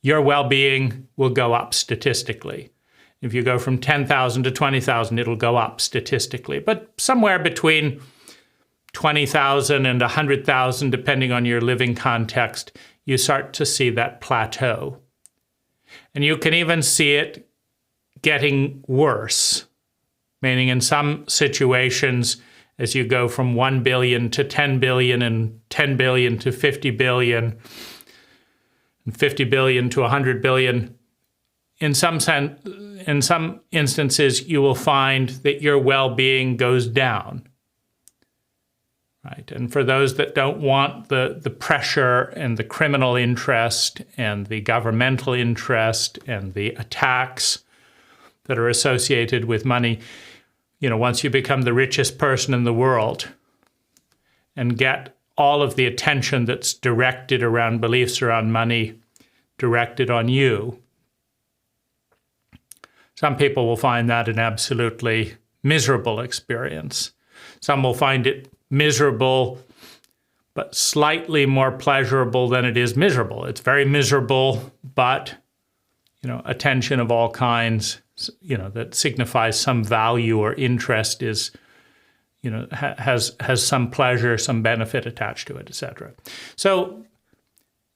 [SPEAKER 1] your well-being will go up statistically. If you go from 10,000 to 20,000, it'll go up statistically. But somewhere between 20,000 and 100,000, depending on your living context, you start to see that plateau. And you can even see it getting worse, meaning in some situations, as you go from 1 billion to 10 billion and 10 billion to 50 billion, and 50 billion to 100 billion, in some instances, you will find that your well-being goes down. Right. And for those that don't want the pressure and the criminal interest and the governmental interest and the attacks that are associated with money, once you become the richest person in the world and get all of the attention that's directed around beliefs around money directed on you, some people will find that an absolutely miserable experience. Some will find it miserable, but slightly more pleasurable than it is miserable. It's very miserable, but, attention of all kinds, that signifies some value or interest is, has some pleasure, some benefit attached to it, etc. So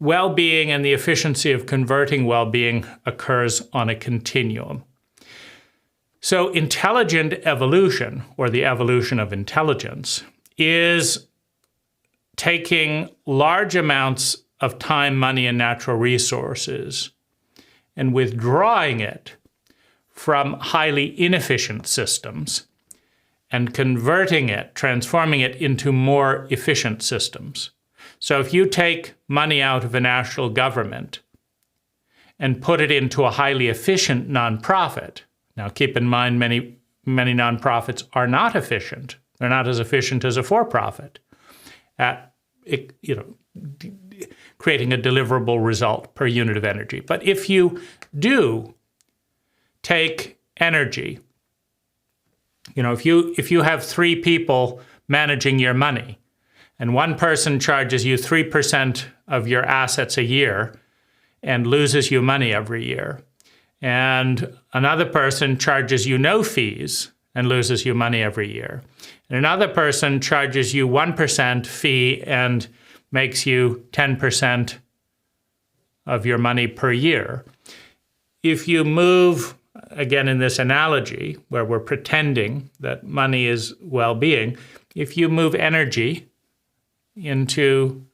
[SPEAKER 1] well-being and the efficiency of converting well-being occurs on a continuum. So intelligent evolution, or the evolution of intelligence, is taking large amounts of time, money, and natural resources and withdrawing it from highly inefficient systems and converting it, transforming it into more efficient systems. So if you take money out of a national government and put it into a highly efficient nonprofit, now keep in mind many nonprofits are not efficient. They're not as efficient as a for-profit at creating a deliverable result per unit of energy. But if you do take energy if you have 3 people managing your money, and one person charges you 3% of your assets a year and loses you money every year, and another person charges you no fees and loses you money every year, and another person charges you 1% fee and makes you 10% of your money per year. If you move, again in this analogy where we're pretending that money is well-being, if you move energy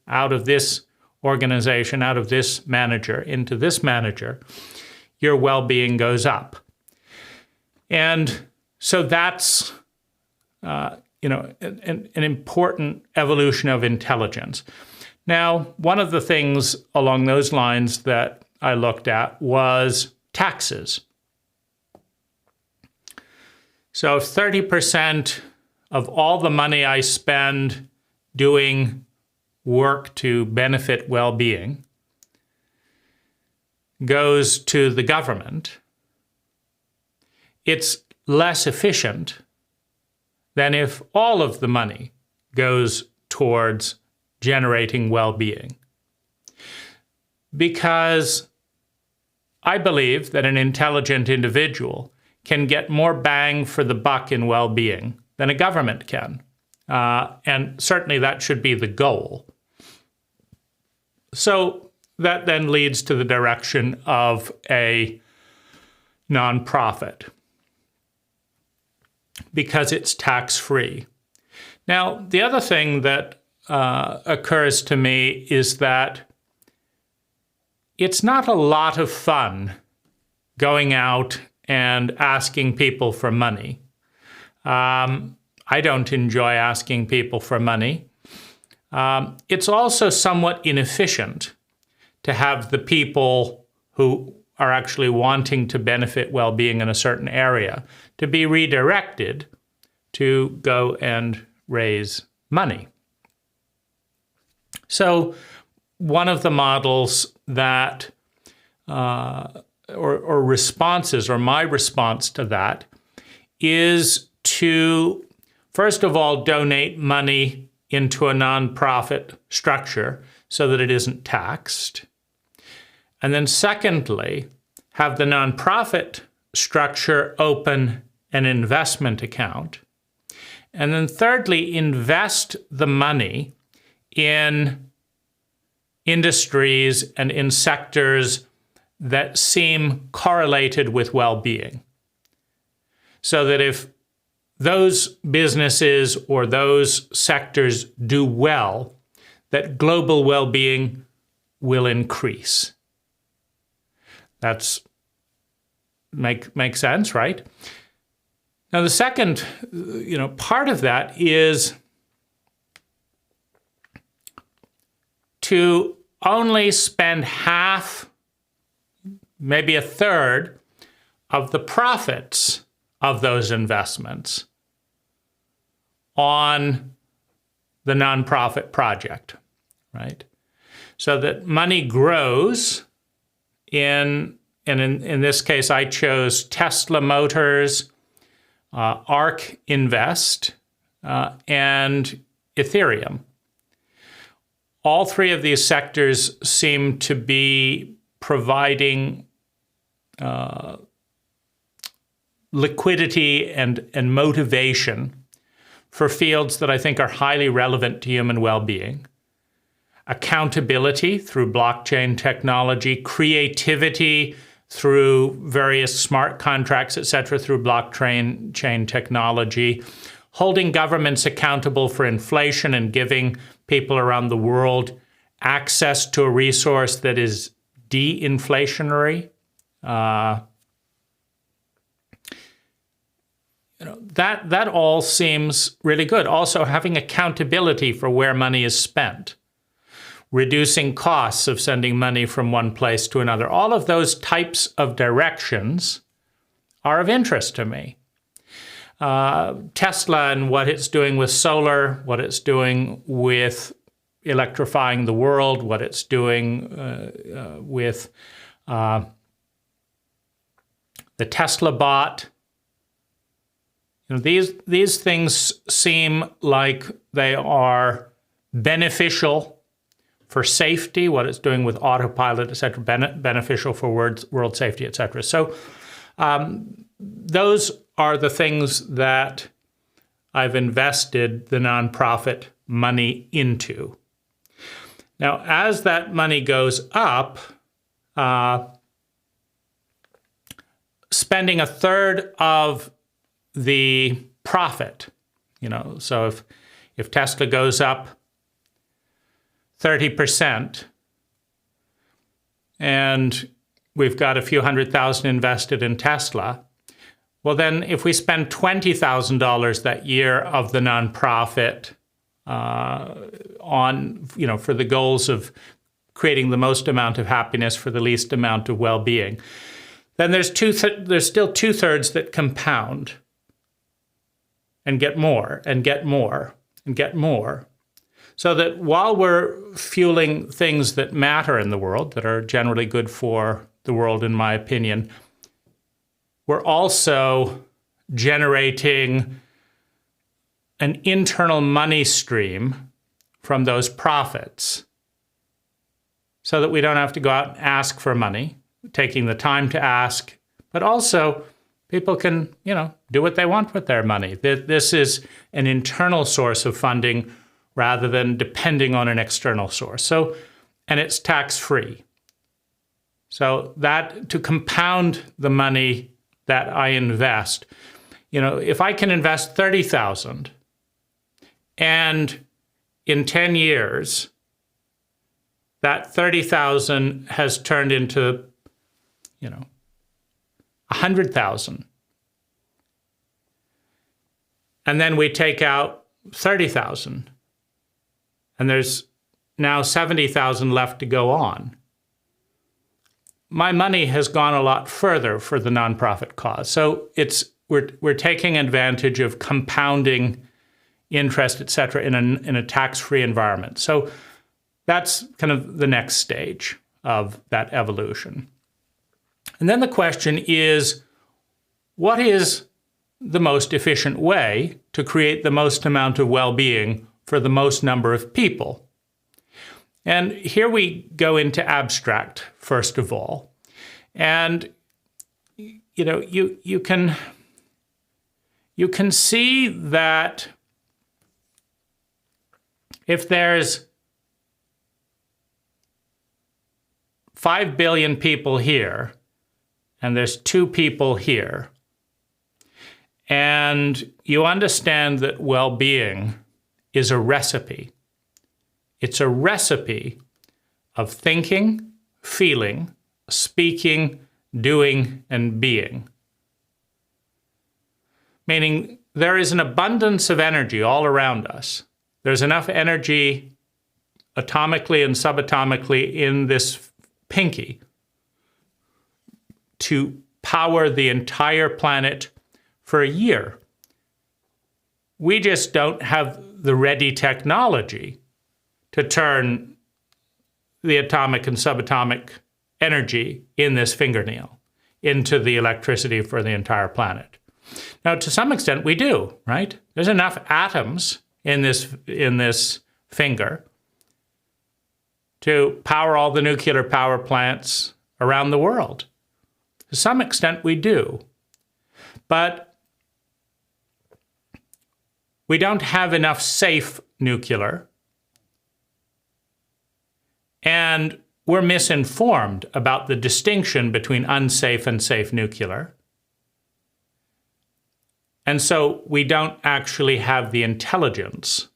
[SPEAKER 1] out of this organization, out of this manager, into this manager, your well-being goes up. And so that's an important evolution of intelligence. Now, one of the things along those lines that I looked at was taxes. So if 30% of all the money I spend doing work to benefit well-being goes to the government, it's less efficient than if all of the money goes towards generating well-being. Because I believe that an intelligent individual can get more bang for the buck in well-being than a government can. And certainly that should be the goal. So that then leads to the direction of a nonprofit, because it's tax-free. Now, the other thing that occurs to me is that it's not a lot of fun going out and asking people for money. I don't enjoy asking people for money. It's also somewhat inefficient to have the people who are actually wanting to benefit well-being in a certain area to be redirected to go and raise money. So one of the models that, or responses, or my response to that, is to, first of all, donate money into a nonprofit structure so that it isn't taxed. And then secondly, have the nonprofit structure open an investment account. And then thirdly, invest the money in industries and in sectors that seem correlated with well-being. So that if those businesses or those sectors do well, that global well-being will increase. That's makes sense, right? Now, the second, part of that is to only spend half, maybe a third, of the profits of those investments on the nonprofit project, right? So that money grows in this case, I chose Tesla Motors, ARK Invest, and Ethereum. All 3 of these sectors seem to be providing liquidity and motivation for fields that I think are highly relevant to human well-being. Accountability through blockchain technology, creativity through various smart contracts, etc., through blockchain technology, holding governments accountable for inflation and giving people around the world access to a resource that is de-inflationary. That all seems really good. Also, having accountability for where money is spent, reducing costs of sending money from one place to another. All of those types of directions are of interest to me. Tesla and what it's doing with solar, what it's doing with electrifying the world, what it's doing with the Tesla bot. these things seem like they are beneficial for safety, what it's doing with autopilot, et cetera, beneficial for world safety, et cetera. So those are the things that I've invested the nonprofit money into. Now, as that money goes up, spending a third of the profit, so if Tesla goes up 30% and we've got a few $100,000 invested in Tesla, well then if we spend $20,000 that year of the nonprofit on, for the goals of creating the most amount of happiness for the least amount of well-being, then there's still 2/3 that compound and get more and get more and get more. So that while we're fueling things that matter in the world, that are generally good for the world, in my opinion, we're also generating an internal money stream from those profits so that we don't have to go out and ask for money, taking the time to ask, but also people can, do what they want with their money. This is an internal source of funding rather than depending on an external source. So, and it's tax-free. So that, to compound the money that I invest, if I can invest $30,000 and in 10 years, that $30,000 has turned into, $100,000. And then we take out $30,000. And there's now $70,000 left to go on. My money has gone a lot further for the nonprofit cause. So we're taking advantage of compounding interest, et cetera, in a tax-free environment. So that's kind of the next stage of that evolution. And then the question is, what is the most efficient way to create the most amount of well-being for the most number of people? And here we go into abstract, first of all. And, you can see that if there's 5 billion people here, and there's 2 people here, and you understand that well-being is a recipe. It's a recipe of thinking, feeling, speaking, doing, and being. Meaning there is an abundance of energy all around us. There's enough energy atomically and subatomically in this pinky to power the entire planet for a year. We just don't have the ready technology to turn the atomic and subatomic energy in this fingernail into the electricity for the entire planet. Now, to some extent, we do, right? There's enough atoms in this finger to power all the nuclear power plants around the world. To some extent, we do. But we don't have enough safe nuclear. And we're misinformed about the distinction between unsafe and safe nuclear. And so we don't actually have the intelligence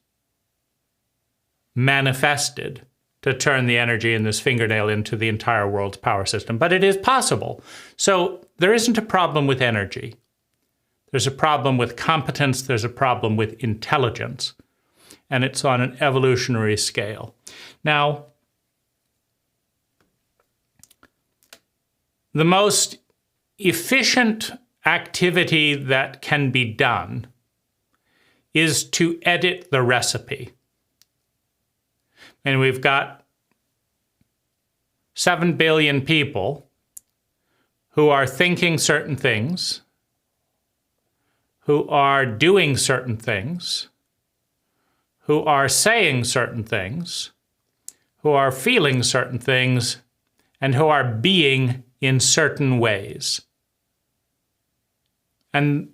[SPEAKER 1] manifested to turn the energy in this fingernail into the entire world's power system. But it is possible. So there isn't a problem with energy. There's a problem with competence. There's a problem with intelligence. And it's on an evolutionary scale. Now, the most efficient activity that can be done is to edit the recipe. And we've got 7 billion people who are thinking certain things, who are doing certain things, who are saying certain things, who are feeling certain things, and who are being in certain ways. And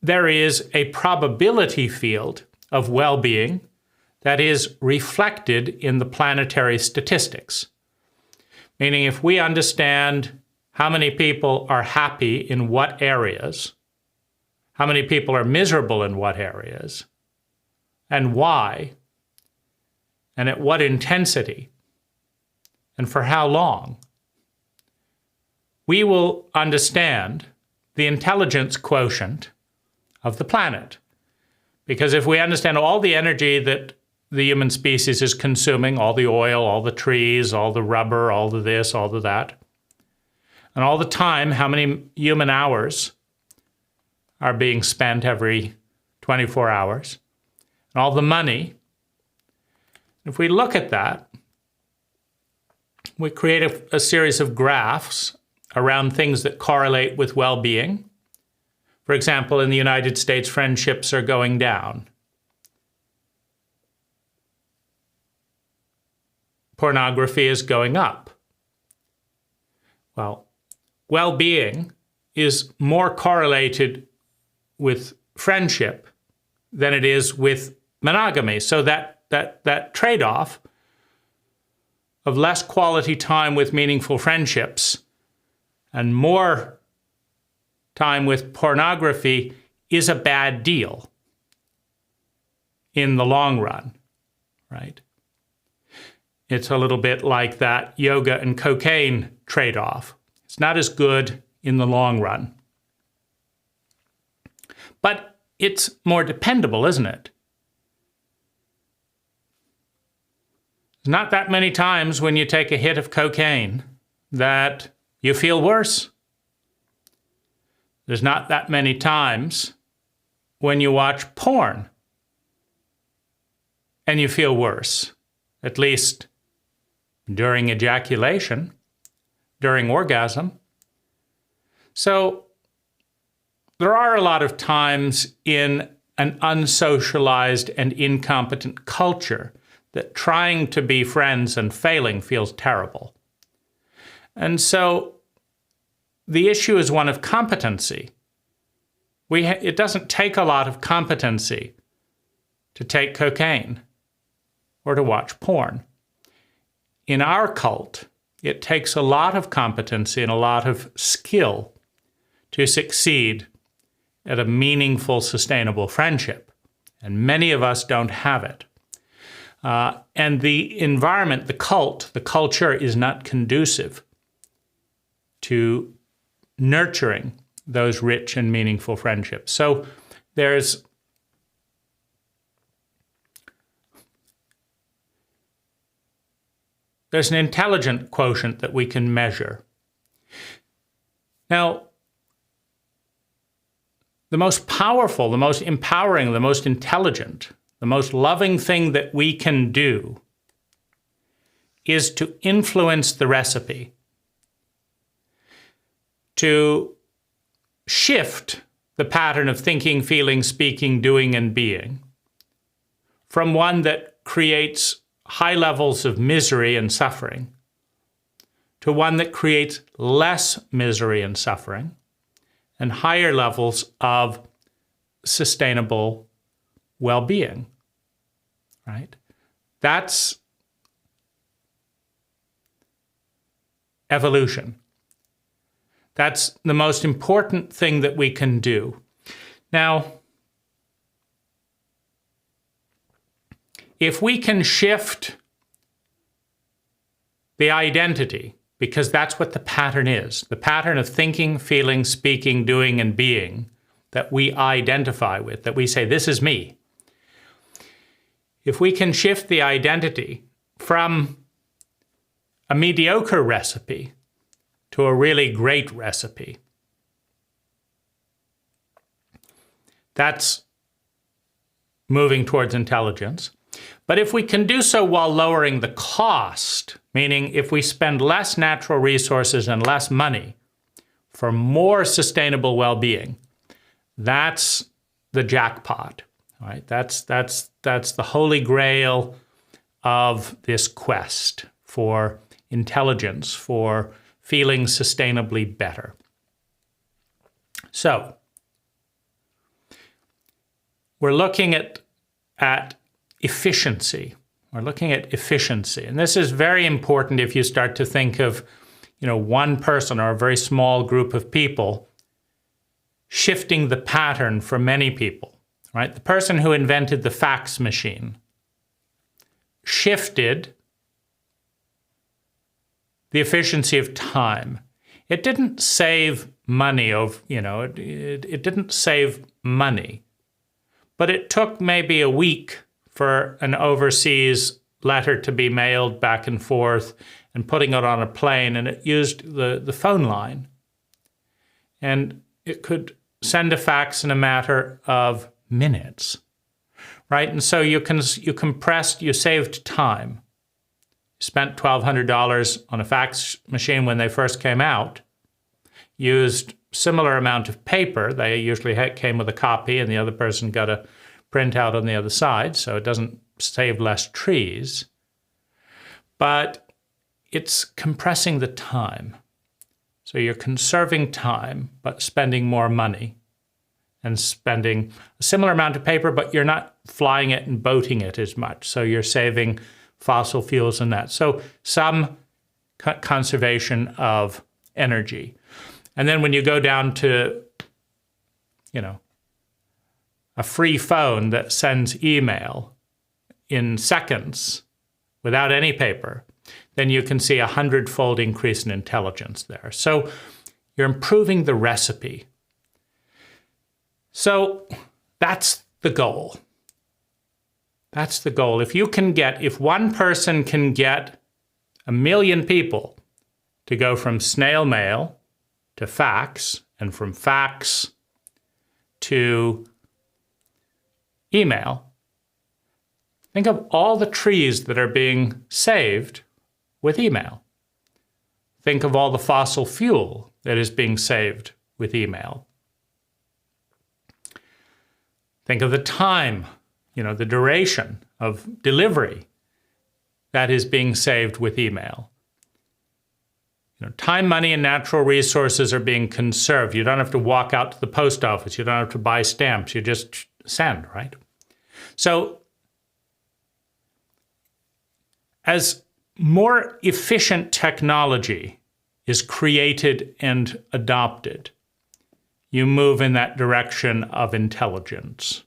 [SPEAKER 1] there is a probability field of well-being that is reflected in the planetary statistics. Meaning, if we understand how many people are happy in what areas, how many people are miserable in what areas, and why, and at what intensity, and for how long, we will understand the intelligence quotient of the planet. Because if we understand all the energy that the human species is consuming, all the oil, all the trees, all the rubber, all the this, all the that, and all the time, how many human hours are being spent every 24 hours, and all the money, if we look at that, we create a series of graphs around things that correlate with well-being. For example, in the United States, friendships are going down. Pornography is going up. Well, well-being is more correlated with friendship than it is with monogamy. So that trade-off of less quality time with meaningful friendships and more time with pornography is a bad deal in the long run, right? It's a little bit like that yoga and cocaine trade-off. It's not as good in the long run. But it's more dependable, isn't it? There's not that many times when you take a hit of cocaine that you feel worse. There's not that many times when you watch porn and you feel worse, at least during ejaculation, during orgasm. So there are a lot of times in an unsocialized and incompetent culture that trying to be friends and failing feels terrible. And so the issue is one of competency. It doesn't take a lot of competency to take cocaine or to watch porn. In our cult, it takes a lot of competency and a lot of skill to succeed at a meaningful, sustainable friendship. And many of us don't have it. And the environment, the culture is not conducive to nurturing those rich and meaningful friendships. So there's an intelligent quotient that we can measure. Now, the most powerful, the most empowering, the most intelligent, the most loving thing that we can do is to influence the recipe, to shift the pattern of thinking, feeling, speaking, doing, and being from one that creates high levels of misery and suffering to one that creates less misery and suffering and higher levels of sustainable well-being, right? That's evolution. That's the most important thing that we can do. Now, if we can shift the identity, because that's what the pattern is, the pattern of thinking, feeling, speaking, doing, and being that we identify with, that we say, this is me. If we can shift the identity from a mediocre recipe to a really great recipe, that's moving towards intelligence. But if we can do so while lowering the cost, meaning if we spend less natural resources and less money for more sustainable well-being, that's the jackpot, right? That's the holy grail of this quest for intelligence, for feeling sustainably better. So, we're looking at efficiency. We're looking at efficiency. And this is very important if you start to think of, one person or a very small group of people shifting the pattern for many people, right? The person who invented the fax machine shifted the efficiency of time. It didn't save money it didn't save money, but it took maybe a week for an overseas letter to be mailed back and forth and putting it on a plane, and it used the phone line. And it could send a fax in a matter of minutes, right? And so you saved time. You spent $1,200 on a fax machine when they first came out, used similar amount of paper. They usually came with a copy and the other person got a printout on the other side, so it doesn't save less trees. But it's compressing the time. So you're conserving time, but spending more money and spending a similar amount of paper, but you're not flying it and boating it as much. So you're saving fossil fuels and that. So some conservation of energy. And then when you go down to, a free phone that sends email in seconds without any paper, then you can see 100-fold increase in intelligence there. So you're improving the recipe. So that's the goal. That's the goal. If one person can get 1 million people to go from snail mail to fax, and from fax to email, think of all the trees that are being saved with email. Think of all the fossil fuel that is being saved with email. Think of the time, the duration of delivery that is being saved with email. Time, money, and natural resources are being conserved. You don't have to walk out to the post office. You don't have to buy stamps. You just send, right? So, as more efficient technology is created and adopted, you move in that direction of intelligence.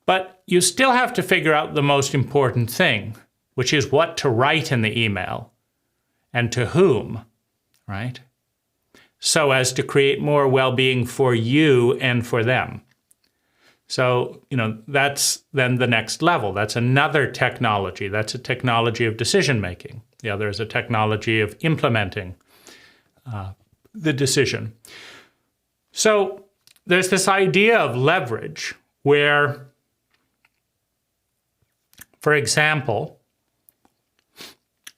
[SPEAKER 1] But you still have to figure out the most important thing, which is what to write in the email and to whom, right? So as to create more well-being for you and for them. So, that's then the next level. That's another technology. That's a technology of decision-making. The other is a technology of implementing the decision. So there's this idea of leverage where, for example,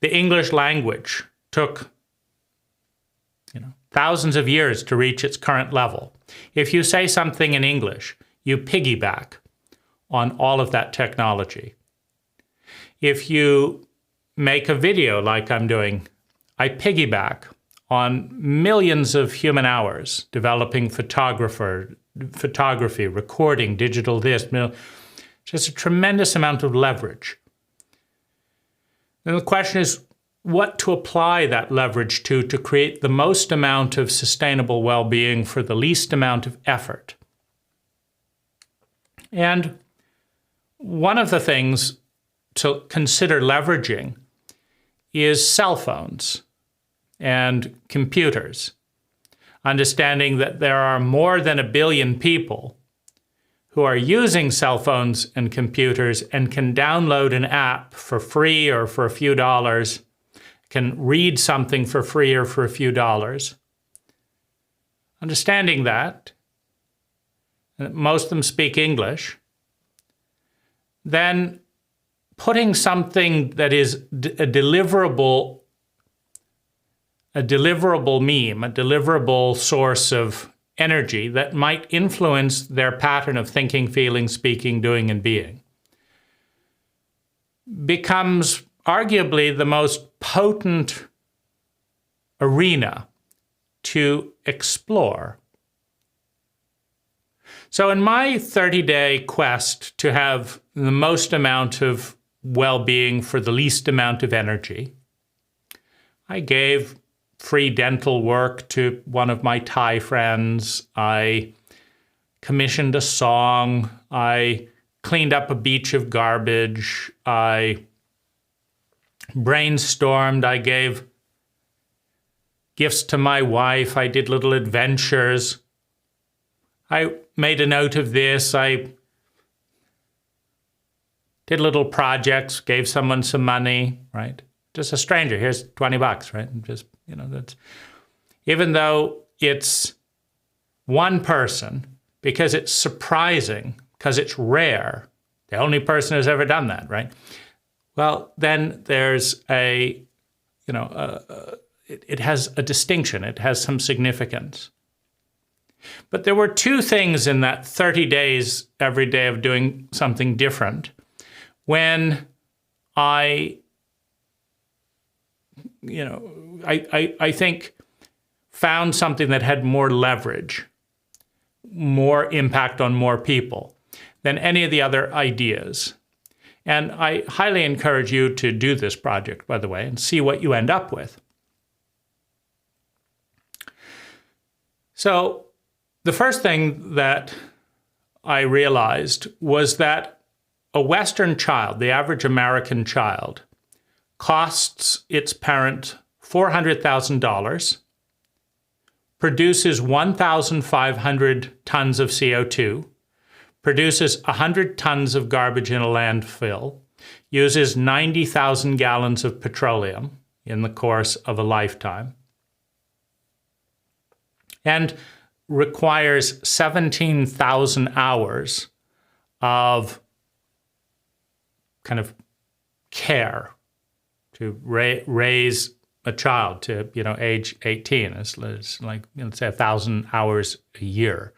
[SPEAKER 1] the English language took thousands of years to reach its current level. If you say something in English, you piggyback on all of that technology. If you make a video like I'm doing, I piggyback on millions of human hours developing photography, recording, digital this, just a tremendous amount of leverage. Then the question is what to apply that leverage to create the most amount of sustainable well-being for the least amount of effort. And one of the things to consider leveraging is cell phones and computers. Understanding that there are more than 1 billion people who are using cell phones and computers and can download an app for free or for a few dollars, can read something for free or for a few dollars. Understanding that most of them speak English, then putting something that is a deliverable meme, a deliverable source of energy that might influence their pattern of thinking, feeling, speaking, doing, and being becomes arguably the most potent arena to explore. So in my 30-day quest to have the most amount of well-being for the least amount of energy, I gave free dental work to one of my Thai friends. I commissioned a song. I cleaned up a beach of garbage. I brainstormed. I gave gifts to my wife. I did little adventures. I made a note of this. I did little projects, gave someone some money, right? Just a stranger, here's $20, right? And just, that's, even though it's one person, because it's surprising, because it's rare, the only person who's ever done that, right? Well, then there's it has a distinction, it has some significance. But there were two things in that 30 days, every day of doing something different, when I think found something that had more leverage, more impact on more people than any of the other ideas. And I highly encourage you to do this project, by the way, and see what you end up with. So the first thing that I realized was that a Western child, the average American child, costs its parent $400,000, produces 1,500 tons of CO2, produces 100 tons of garbage in a landfill, uses 90,000 gallons of petroleum in the course of a lifetime, and requires 17,000 hours of kind of care to raise a child to, age 18. It's like, say 1,000 hours a year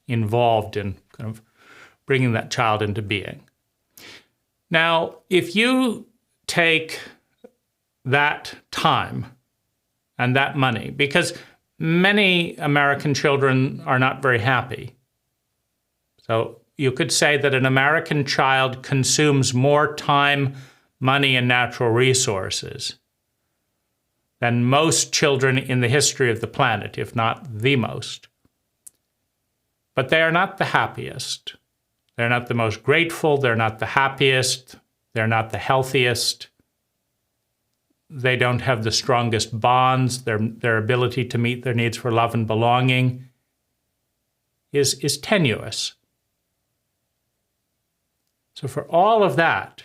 [SPEAKER 1] involved in kind of bringing that child into being. Now, if you take that time and that money, because many American children are not very happy. So you could say that an American child consumes more time, money, and natural resources than most children in the history of the planet, if not the most. But they are not the happiest. They're not the most grateful. They're not the happiest. They're not the healthiest. They don't have the strongest bonds. Their ability to meet their needs for love and belonging is tenuous. So for all of that,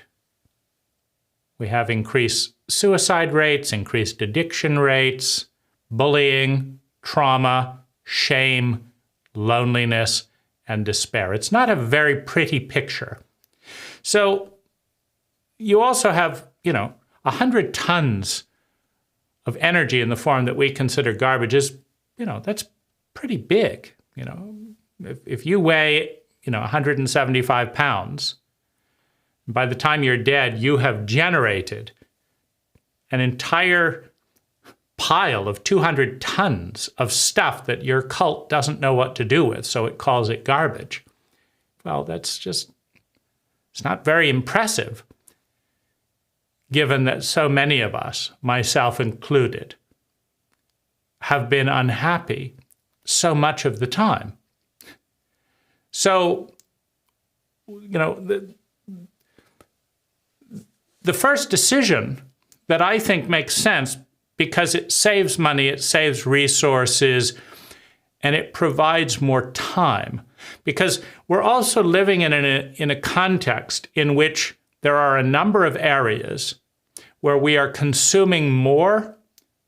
[SPEAKER 1] we have increased suicide rates, increased addiction rates, bullying, trauma, shame, loneliness, and despair. It's not a very pretty picture. So you also have, 100 tons of energy in the form that we consider garbage is, that's pretty big. If you weigh, 175 pounds, by the time you're dead, you have generated an entire pile of 200 tons of stuff that your cult doesn't know what to do with, so it calls it garbage. Well, it's not very impressive, given that so many of us, myself included, have been unhappy so much of the time. So, the first decision that I think makes sense, because it saves money, it saves resources, and it provides more time. Because we're also living in a context in which there are a number of areas where we are consuming more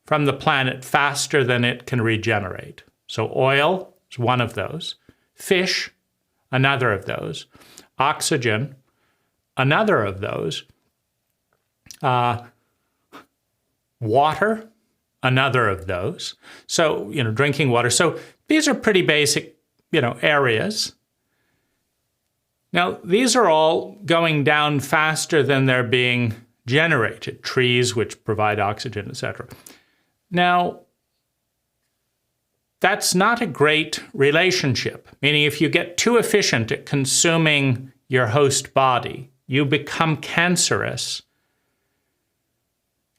[SPEAKER 1] from the planet faster than it can regenerate. So oil is one of those. Fish, another of those. Oxygen, another of those. Water, another of those. So, drinking water. So these are pretty basic, areas. Now, these are all going down faster than they're being generated. Trees, which provide oxygen, etc. Now, that's not a great relationship, meaning if you get too efficient at consuming your host body, you become cancerous.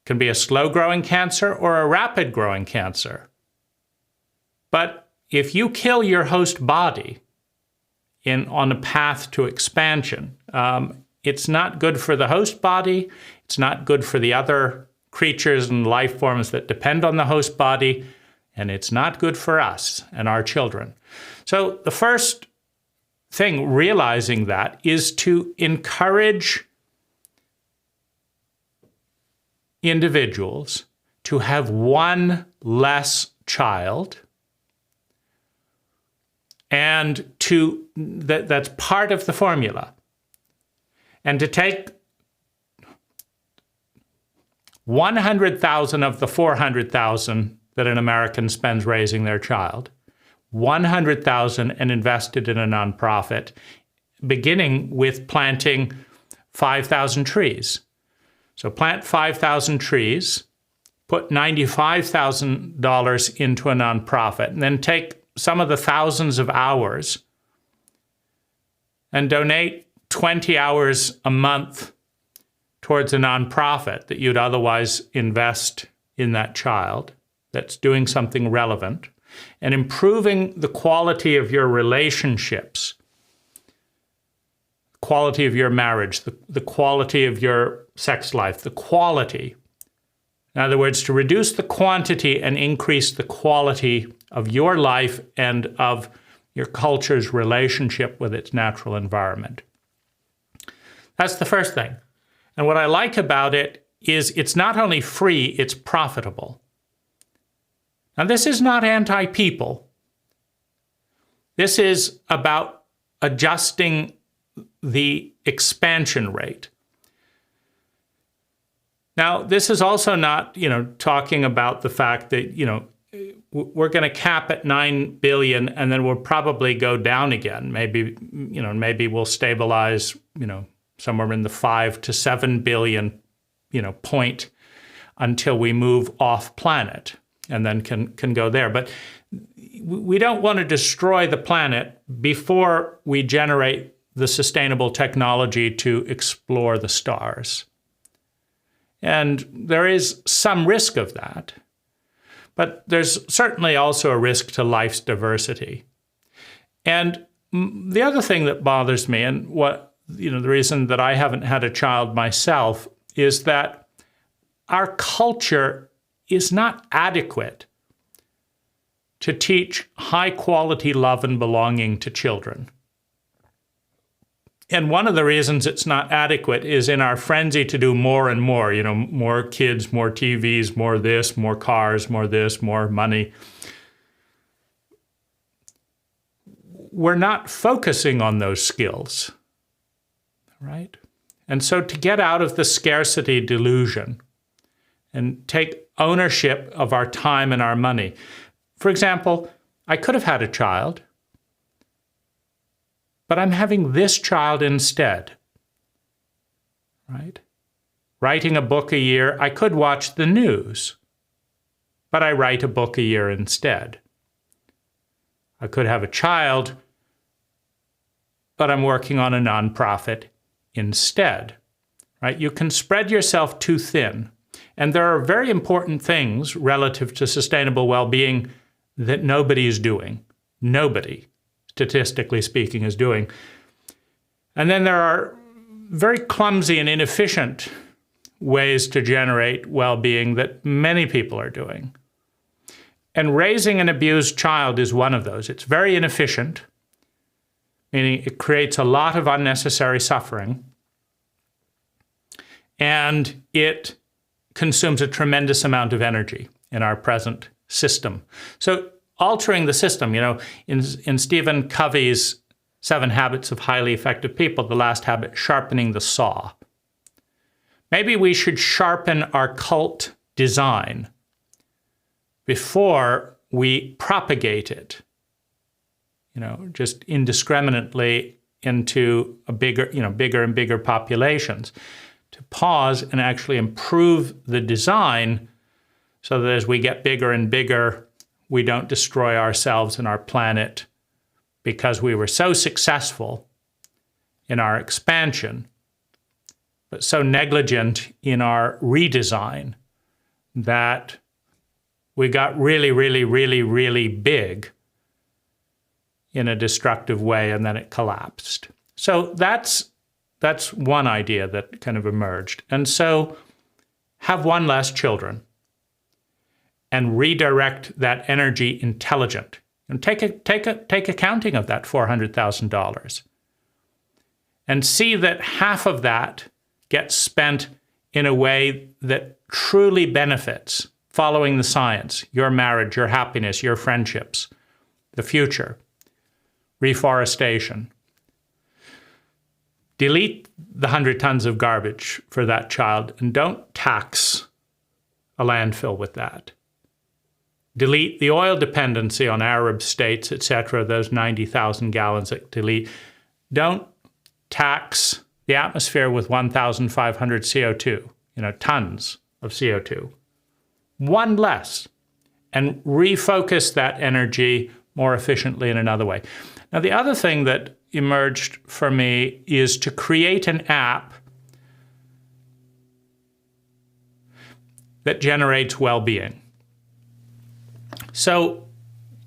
[SPEAKER 1] It can be a slow-growing cancer or a rapid-growing cancer. But if you kill your host body on a path to expansion, it's not good for the host body, it's not good for the other creatures and life forms that depend on the host body, and it's not good for us and our children. So the first thing, realizing that, is to encourage individuals to have one less child, and that's part of the formula. And to take 100,000 of the 400,000 that an American spends raising their child, 100,000 and invest it in a nonprofit, beginning with planting 5,000 trees. So plant 5,000 trees, put $95,000 into a nonprofit, and then take some of the thousands of hours and donate 20 hours a month towards a nonprofit that you'd otherwise invest in that child that's doing something relevant, and improving the quality of your relationships, the quality of your marriage, the quality of your sex life, the quality. In other words, to reduce the quantity and increase the quality of your life and of your culture's relationship with its natural environment. That's the first thing. And what I like about it is it's not only free, it's profitable. Now, this is not anti-people. This is about adjusting the expansion rate. Now, this is also not, talking about the fact that, we're going to cap at 9 billion and then we'll probably go down again. Maybe we'll stabilize, somewhere in the 5 to 7 billion, point until we move off planet and then can go there. But we don't want to destroy the planet before we generate the sustainable technology to explore the stars. And there is some risk of that. But there's certainly also a risk to life's diversity. And the other thing that bothers me, and the reason that I haven't had a child myself, is that our culture is not adequate to teach high-quality love and belonging to children. And one of the reasons it's not adequate is in our frenzy to do more and more, more kids, more TVs, more this, more cars, more this, more money. We're not focusing on those skills, right? And so to get out of the scarcity delusion and take ownership of our time and our money. For example, I could have had a child, but I'm having this child instead, right? Writing a book a year, I could watch the news, but I write a book a year instead. I could have a child, but I'm working on a nonprofit instead, right? You can spread yourself too thin. And there are very important things relative to sustainable well-being that nobody is doing. Nobody, statistically speaking, is doing. And then there are very clumsy and inefficient ways to generate well-being that many people are doing. And raising an abused child is one of those. It's very inefficient, meaning it creates a lot of unnecessary suffering, and it consumes a tremendous amount of energy in our present system. So altering the system, in Stephen Covey's 7 Habits of Highly Effective People, the last habit, sharpening the saw. Maybe we should sharpen our cult design before we propagate it, just indiscriminately into bigger and bigger populations, to pause and actually improve the design so that as we get bigger and bigger, we don't destroy ourselves and our planet because we were so successful in our expansion, but so negligent in our redesign that we got really, really, really, really big in a destructive way, and then it collapsed. So that's one idea that kind of emerged. And so have one less children and redirect that energy intelligent. And take accounting of that $400,000 and see that half of that gets spent in a way that truly benefits following the science, your marriage, your happiness, your friendships, the future, reforestation. Delete the 100 tons of garbage for that child and don't tax a landfill with that. Delete the oil dependency on Arab states, etc., those 90,000 gallons that delete. Don't tax the atmosphere with 1,500 CO2, tons of CO2. One less, and refocus that energy more efficiently in another way. Now, the other thing that emerged for me is to create an app that generates well-being. So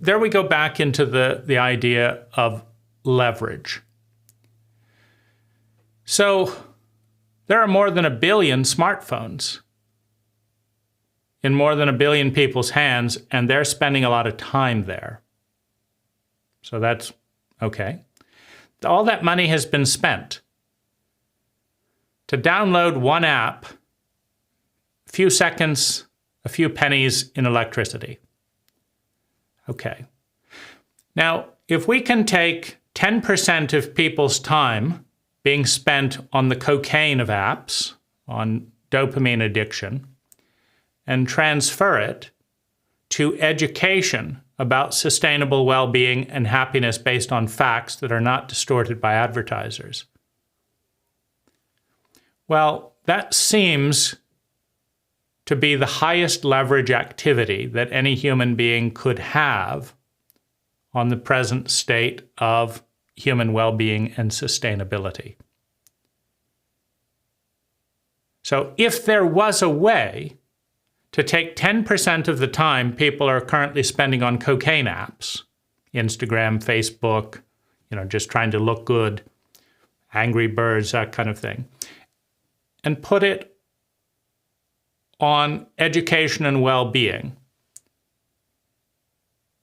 [SPEAKER 1] there we go back into the idea of leverage. So there are more than 1 billion smartphones in more than 1 billion people's hands, and they're spending a lot of time there. So that's okay. All that money has been spent to download one app, a few seconds, a few pennies in electricity. Okay. Now, if we can take 10% of people's time being spent on the cocaine of apps, on dopamine addiction, and transfer it to education about sustainable well-being and happiness based on facts that are not distorted by advertisers. Well, that seems to be the highest leverage activity that any human being could have on the present state of human well-being and sustainability. So if there was a way to take 10% of the time people are currently spending on cocaine apps, Instagram, Facebook, just trying to look good, Angry Birds, that kind of thing, and put it on education and well-being,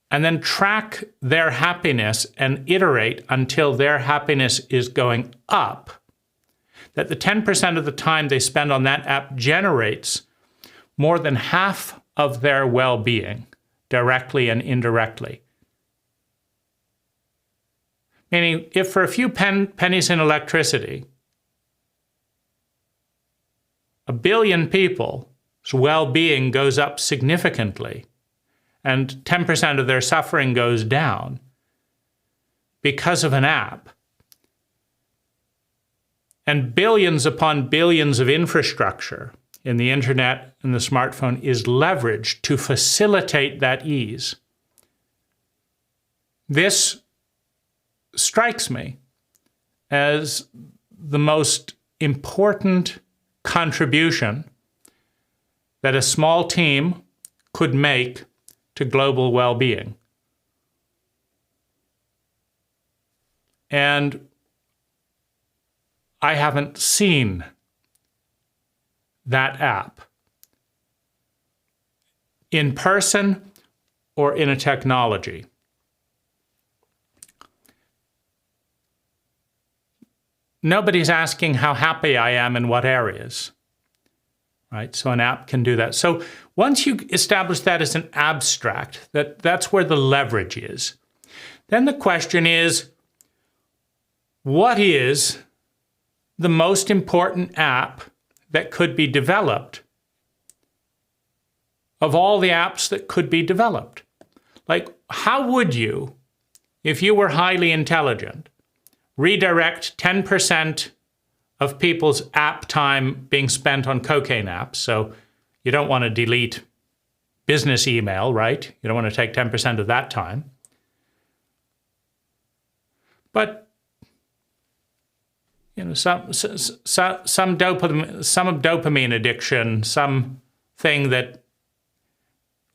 [SPEAKER 1] and then track their happiness and iterate until their happiness is going up, that the 10% of the time they spend on that app generates more than half of their well-being, directly and indirectly. Meaning, if for a few pennies in electricity, 1 billion people's well-being goes up significantly, and 10% of their suffering goes down because of an app, and billions upon billions of infrastructure in the internet and the smartphone is leveraged to facilitate that ease. This strikes me as the most important contribution that a small team could make to global well-being. And I haven't seen that app in person or in a technology. Nobody's asking how happy I am in what areas, right? So an app can do that. So once you establish that as an abstract, that's where the leverage is, then the question is, what is the most important app that could be developed of all the apps that could be developed. Like, how would you, if you were highly intelligent, redirect 10% of people's app time being spent on cocaine apps? So you don't want to delete business email, right? You don't want to take 10% of that time. But some dopamine addiction, something that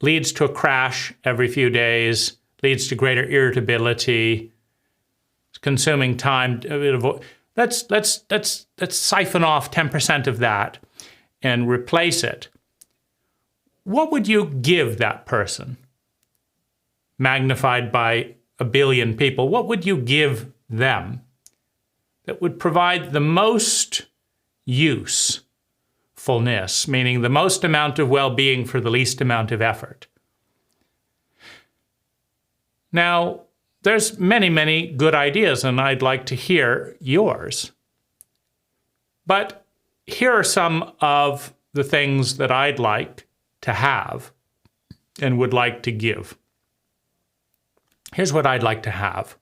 [SPEAKER 1] leads to a crash every few days, leads to greater irritability, consuming time. Let's siphon off 10% of that and replace it. What would you give that person? Magnified by a billion people, what would you give them that would provide the most usefulness, meaning the most amount of well-being for the least amount of effort? Now, there's many, many good ideas, and I'd like to hear yours. But here are some of the things that I'd like to have and would like to give. Here's what I'd like to have.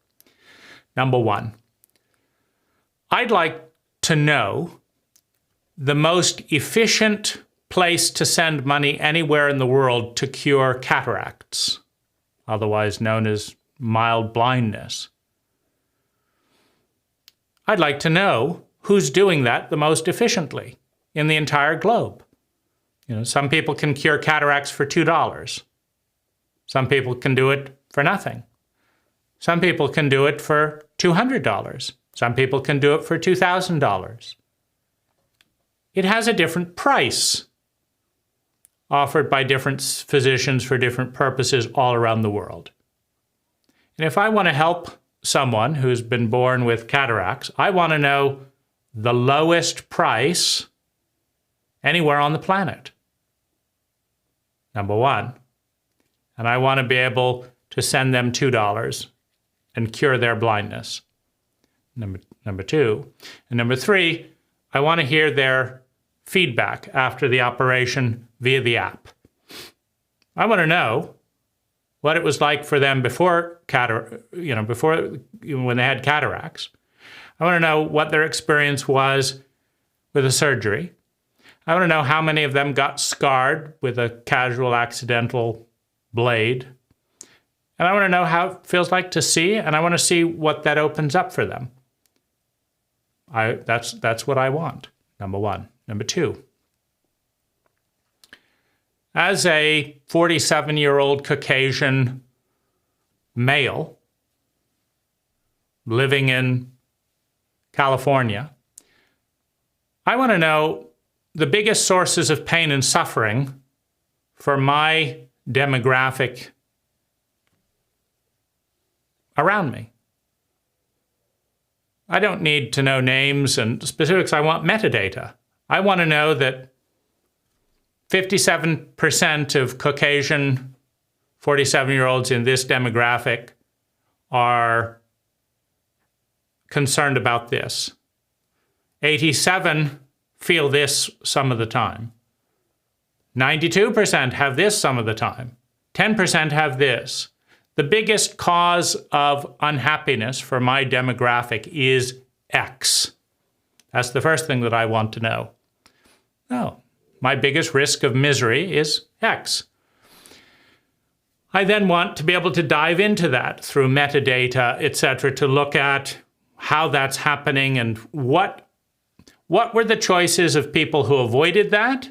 [SPEAKER 1] Number one, I'd like to know the most efficient place to send money anywhere in the world to cure cataracts, otherwise known as mild blindness. I'd like to know who's doing that the most efficiently in the entire globe. Some people can cure cataracts for $2. Some people can do it for nothing. Some people can do it for $200. Some people can do it for $2,000. It has a different price offered by different physicians for different purposes all around the world. And if I want to help someone who's been born with cataracts, I want to know the lowest price anywhere on the planet. Number one. And I want to be able to send them $2 and cure their blindness. Number two. And number three, I want to hear their feedback after the operation via the app. I want to know what it was like for them before when they had cataracts. I want to know what their experience was with a surgery. I want to know how many of them got scarred with a casual accidental blade. And I want to know how it feels like to see, and I want to see what that opens up for them. That's what I want, number one. Number two, as a 47-year-old Caucasian male living in California, I want to know the biggest sources of pain and suffering for my demographic around me. I don't need to know names and specifics. I want metadata. I want to know that 57% of Caucasian 47-year-olds in this demographic are concerned about this. 87 feel this some of the time. 92% have this some of the time. 10% have this. The biggest cause of unhappiness for my demographic is X. That's the first thing that I want to know. No, my biggest risk of misery is X. I then want to be able to dive into that through metadata, etc., to look at how that's happening and what were the choices of people who avoided that,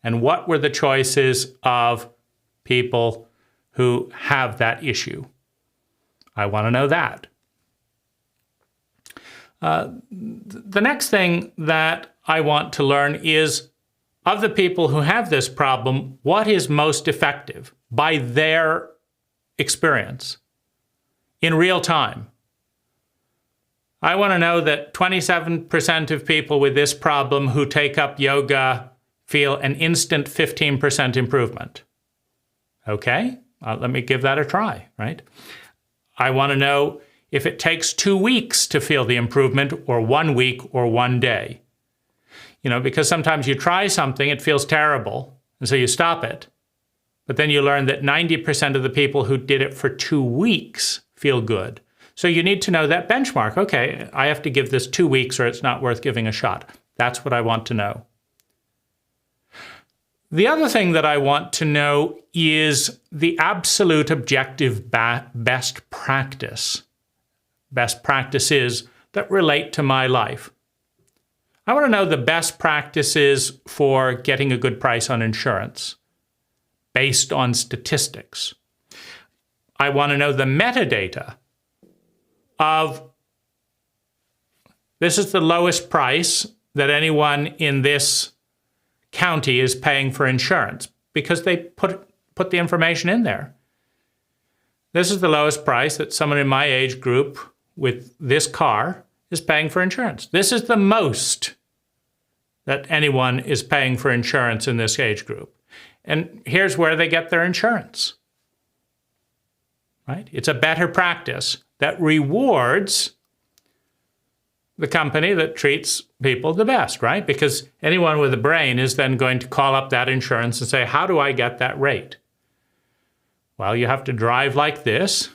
[SPEAKER 1] and what were the choices of people who have that issue. I want to know that. The next thing that I want to learn is, of the people who have this problem, what is most effective by their experience in real time. I want to know that 27% of people with this problem who take up yoga feel an instant 15% improvement. Okay, let me give that a try, right? I want to know if it takes 2 weeks to feel the improvement, or 1 week, or 1 day. Because sometimes you try something, it feels terrible, and so you stop it. But then you learn that 90% of the people who did it for 2 weeks feel good. So you need to know that benchmark. Okay, I have to give this 2 weeks or it's not worth giving a shot. That's what I want to know. The other thing that I want to know is the absolute objective best practices that relate to my life. I want to know the best practices for getting a good price on insurance based on statistics. I want to know the metadata of this is the lowest price that anyone in this county is paying for insurance because they put the information in there. This is the lowest price that someone in my age group with this car is paying for insurance. This is the most that anyone is paying for insurance in this age group. And here's where they get their insurance. Right? It's a better practice that rewards the company that treats people the best, right? Because anyone with a brain is then going to call up that insurance and say, how do I get that rate? Well, you have to drive like this.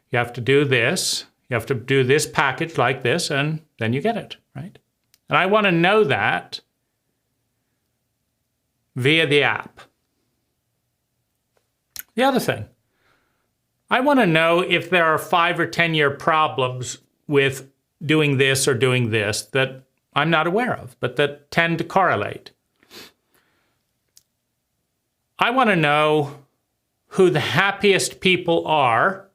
[SPEAKER 1] You have to do this. You have to do this package like this, and then you get it, right? And I want to know that via the app. The other thing, I want to know if there are 5 or 10-year problems with doing this or doing this that I'm not aware of, but that tend to correlate. I want to know who the happiest people are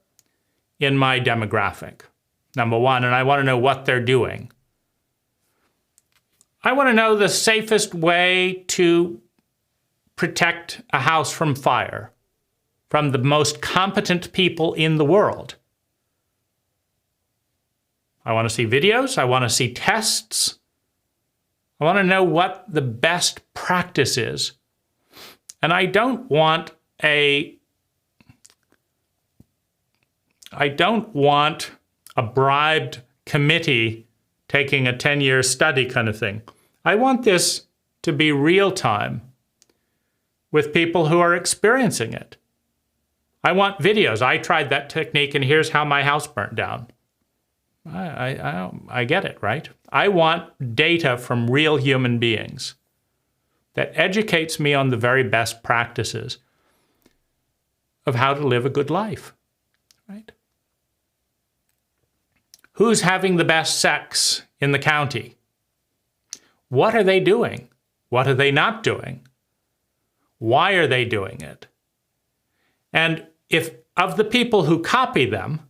[SPEAKER 1] in my demographic, number one, and I want to know what they're doing. I want to know the safest way to protect a house from fire from the most competent people in the world. I want to see videos. I want to see tests. I want to know what the best practice is. And I don't want a bribed committee taking a 10-year study kind of thing. I want this to be real time with people who are experiencing it. I want videos. I tried that technique and here's how my house burnt down. I get it, right? I want data from real human beings that educates me on the very best practices of how to live a good life, right? Who's having the best sex in the county? What are they doing? What are they not doing? Why are they doing it? And if of the people who copy them,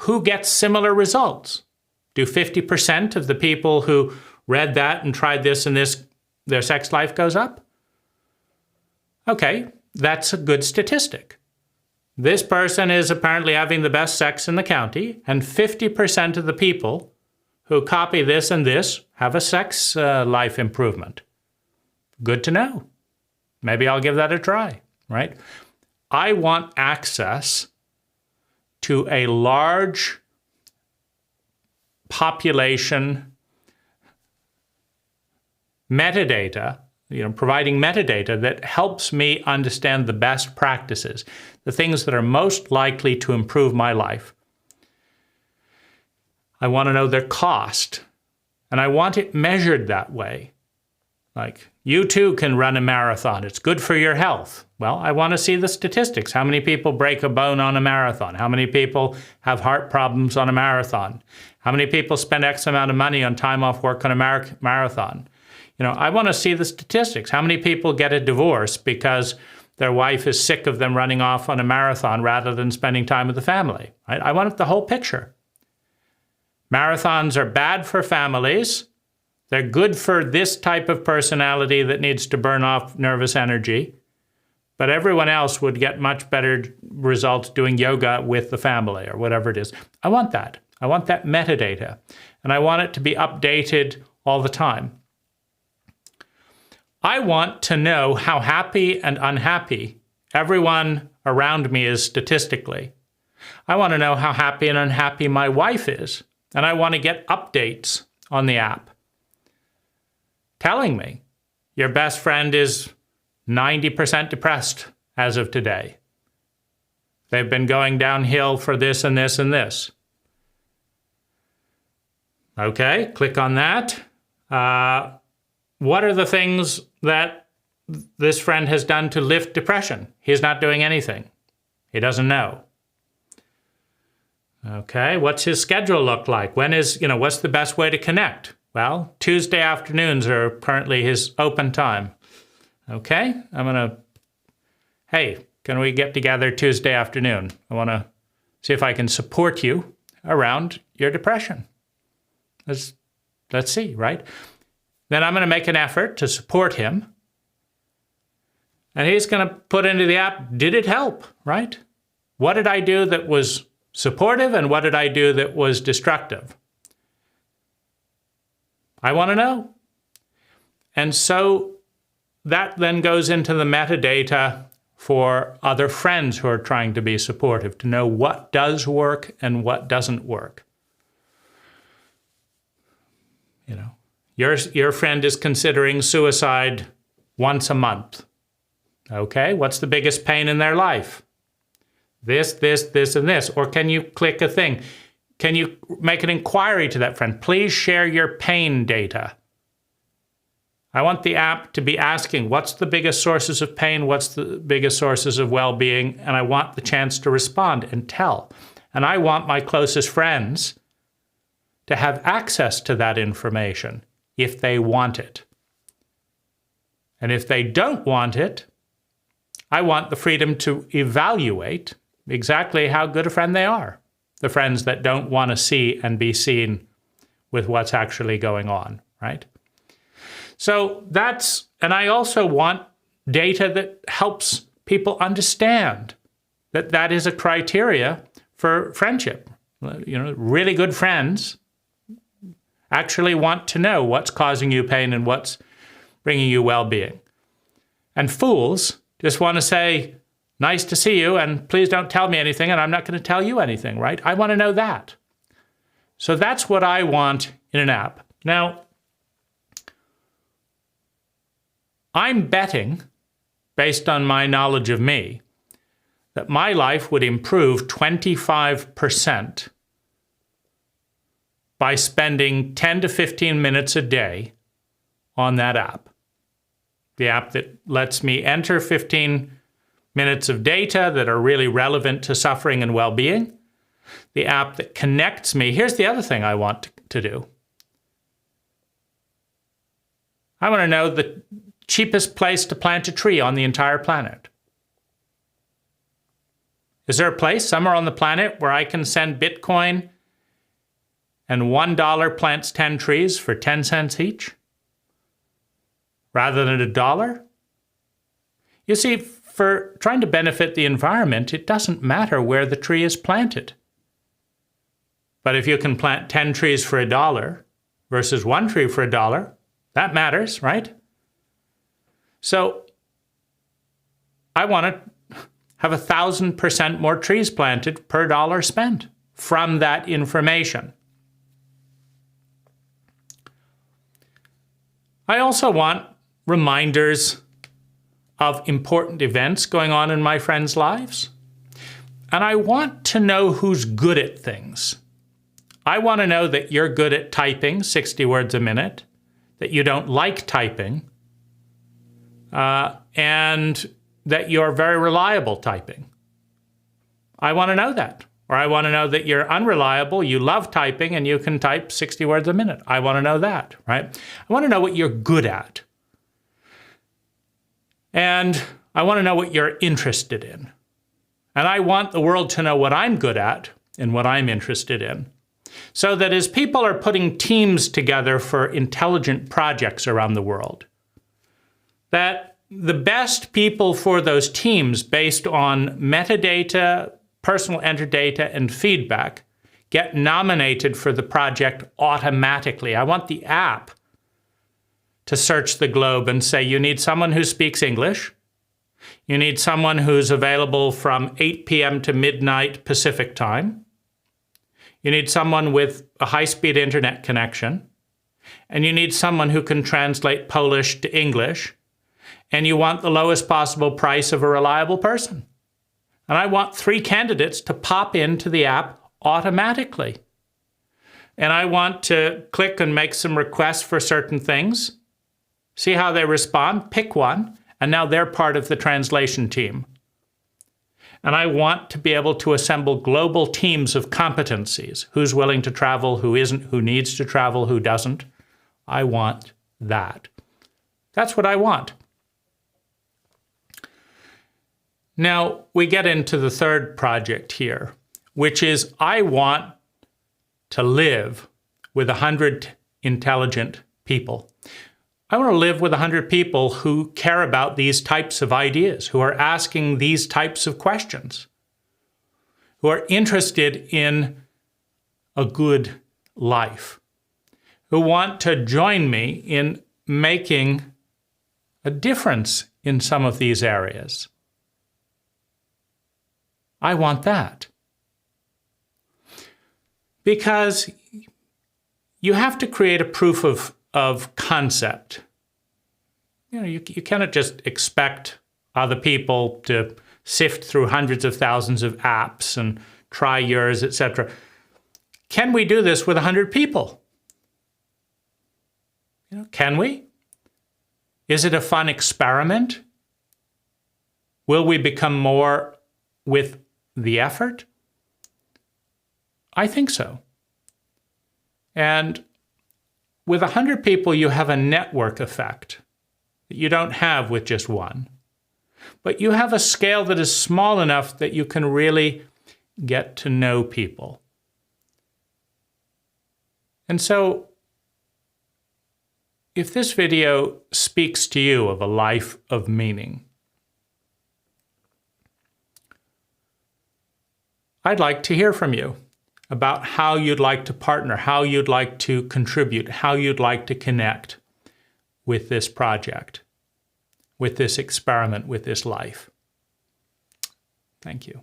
[SPEAKER 1] who gets similar results? Do 50% of the people who read that and tried this and this, their sex life goes up? Okay, that's a good statistic. This person is apparently having the best sex in the county, and 50% of the people who copy this and this have a sex life improvement. Good to know. Maybe I'll give that a try, right? I want access to a large population metadata, providing metadata that helps me understand the best practices, the things that are most likely to improve my life. I want to know their cost, and I want it measured that way. Like, you too can run a marathon. It's good for your health. Well, I want to see the statistics. How many people break a bone on a marathon? How many people have heart problems on a marathon? How many people spend X amount of money on time off work on a marathon? I want to see the statistics. How many people get a divorce because their wife is sick of them running off on a marathon rather than spending time with the family? Right? I want the whole picture. Marathons are bad for families. They're good for this type of personality that needs to burn off nervous energy. But everyone else would get much better results doing yoga with the family or whatever it is. I want that. I want that metadata. And I want it to be updated all the time. I want to know how happy and unhappy everyone around me is statistically. I want to know how happy and unhappy my wife is. And I want to get updates on the app telling me your best friend is 90% depressed as of today. They've been going downhill for this and this and this. Okay, click on that. What are the things that this friend has done to lift depression? He's not doing anything. He doesn't know. Okay, what's his schedule look like? What's the best way to connect? Well, Tuesday afternoons are currently his open time. Okay, hey, can we get together Tuesday afternoon? I want to see if I can support you around your depression. Let's see, right? Then I'm going to make an effort to support him. And he's going to put into the app, did it help, right? What did I do that was supportive and what did I do that was destructive? I want to know. And so that then goes into the metadata for other friends who are trying to be supportive, to know what does work and what doesn't work. Your friend is considering suicide once a month. Okay, what's the biggest pain in their life? This, and this. Or can you click a thing? Can you make an inquiry to that friend? Please share your pain data. I want the app to be asking, what's the biggest sources of pain? What's the biggest sources of well-being? And I want the chance to respond and tell. And I want my closest friends to have access to that information if they want it. And if they don't want it, I want the freedom to evaluate exactly how good a friend they are. The friends that don't want to see and be seen with what's actually going on, right? So and I also want data that helps people understand that that is a criteria for friendship. Really good friends actually want to know what's causing you pain and what's bringing you well-being. And fools just want to say, nice to see you, and please don't tell me anything, and I'm not going to tell you anything, right? I want to know that. So that's what I want in an app. Now, I'm betting, based on my knowledge of me, that my life would improve 25% by spending 10 to 15 minutes a day on that app. The app that lets me enter 15 minutes of data that are really relevant to suffering and well-being. The app that connects me. Here's the other thing I want to do. I want to know the cheapest place to plant a tree on the entire planet. Is there a place somewhere on the planet where I can send Bitcoin and $1 plants 10 trees for 10 cents each rather than $1? You see, for trying to benefit the environment, it doesn't matter where the tree is planted. But if you can plant 10 trees for $1 versus 1 tree for $1, that matters, right? So I want to have 1,000% more trees planted per dollar spent from that information. I also want reminders of important events going on in my friends' lives. And I want to know who's good at things. I want to know that you're good at typing 60 words a minute, that you don't like typing, and that you're very reliable typing. I want to know that. Or I want to know that you're unreliable, you love typing, and you can type 60 words a minute. I want to know that, right? I want to know what you're good at. And I want to know what you're interested in. And I want the world to know what I'm good at and what I'm interested in. So that as people are putting teams together for intelligent projects around the world, that the best people for those teams based on metadata, personal enterdata, and feedback get nominated for the project automatically. I want the app to search the globe and say, you need someone who speaks English. You need someone who's available from 8 p.m. to midnight Pacific time. You need someone with a high-speed internet connection. And you need someone who can translate Polish to English. and you want the lowest possible price of a reliable person. And I want 3 candidates to pop into the app automatically. And I want to click and make some requests for certain things, see how they respond, pick one, and now they're part of the translation team. And I want to be able to assemble global teams of competencies. Who's willing to travel, who isn't, who needs to travel, who doesn't. I want that. That's what I want. Now, we get into the third project here, which is I want to live with 100 intelligent people. I want to live with 100 people who care about these types of ideas, who are asking these types of questions, who are interested in a good life, who want to join me in making a difference in some of these areas. I want that. Because you have to create a proof of concept. You cannot just expect other people to sift through hundreds of thousands of apps and try yours, etc. Can we do this with 100 people? Can we? Is it a fun experiment? Will we become more with the effort? I think so. And with 100 people, you have a network effect that you don't have with just one. But you have a scale that is small enough that you can really get to know people. And so, if this video speaks to you of a life of meaning, I'd like to hear from you about how you'd like to partner, how you'd like to contribute, how you'd like to connect with this project, with this experiment, with this life. Thank you.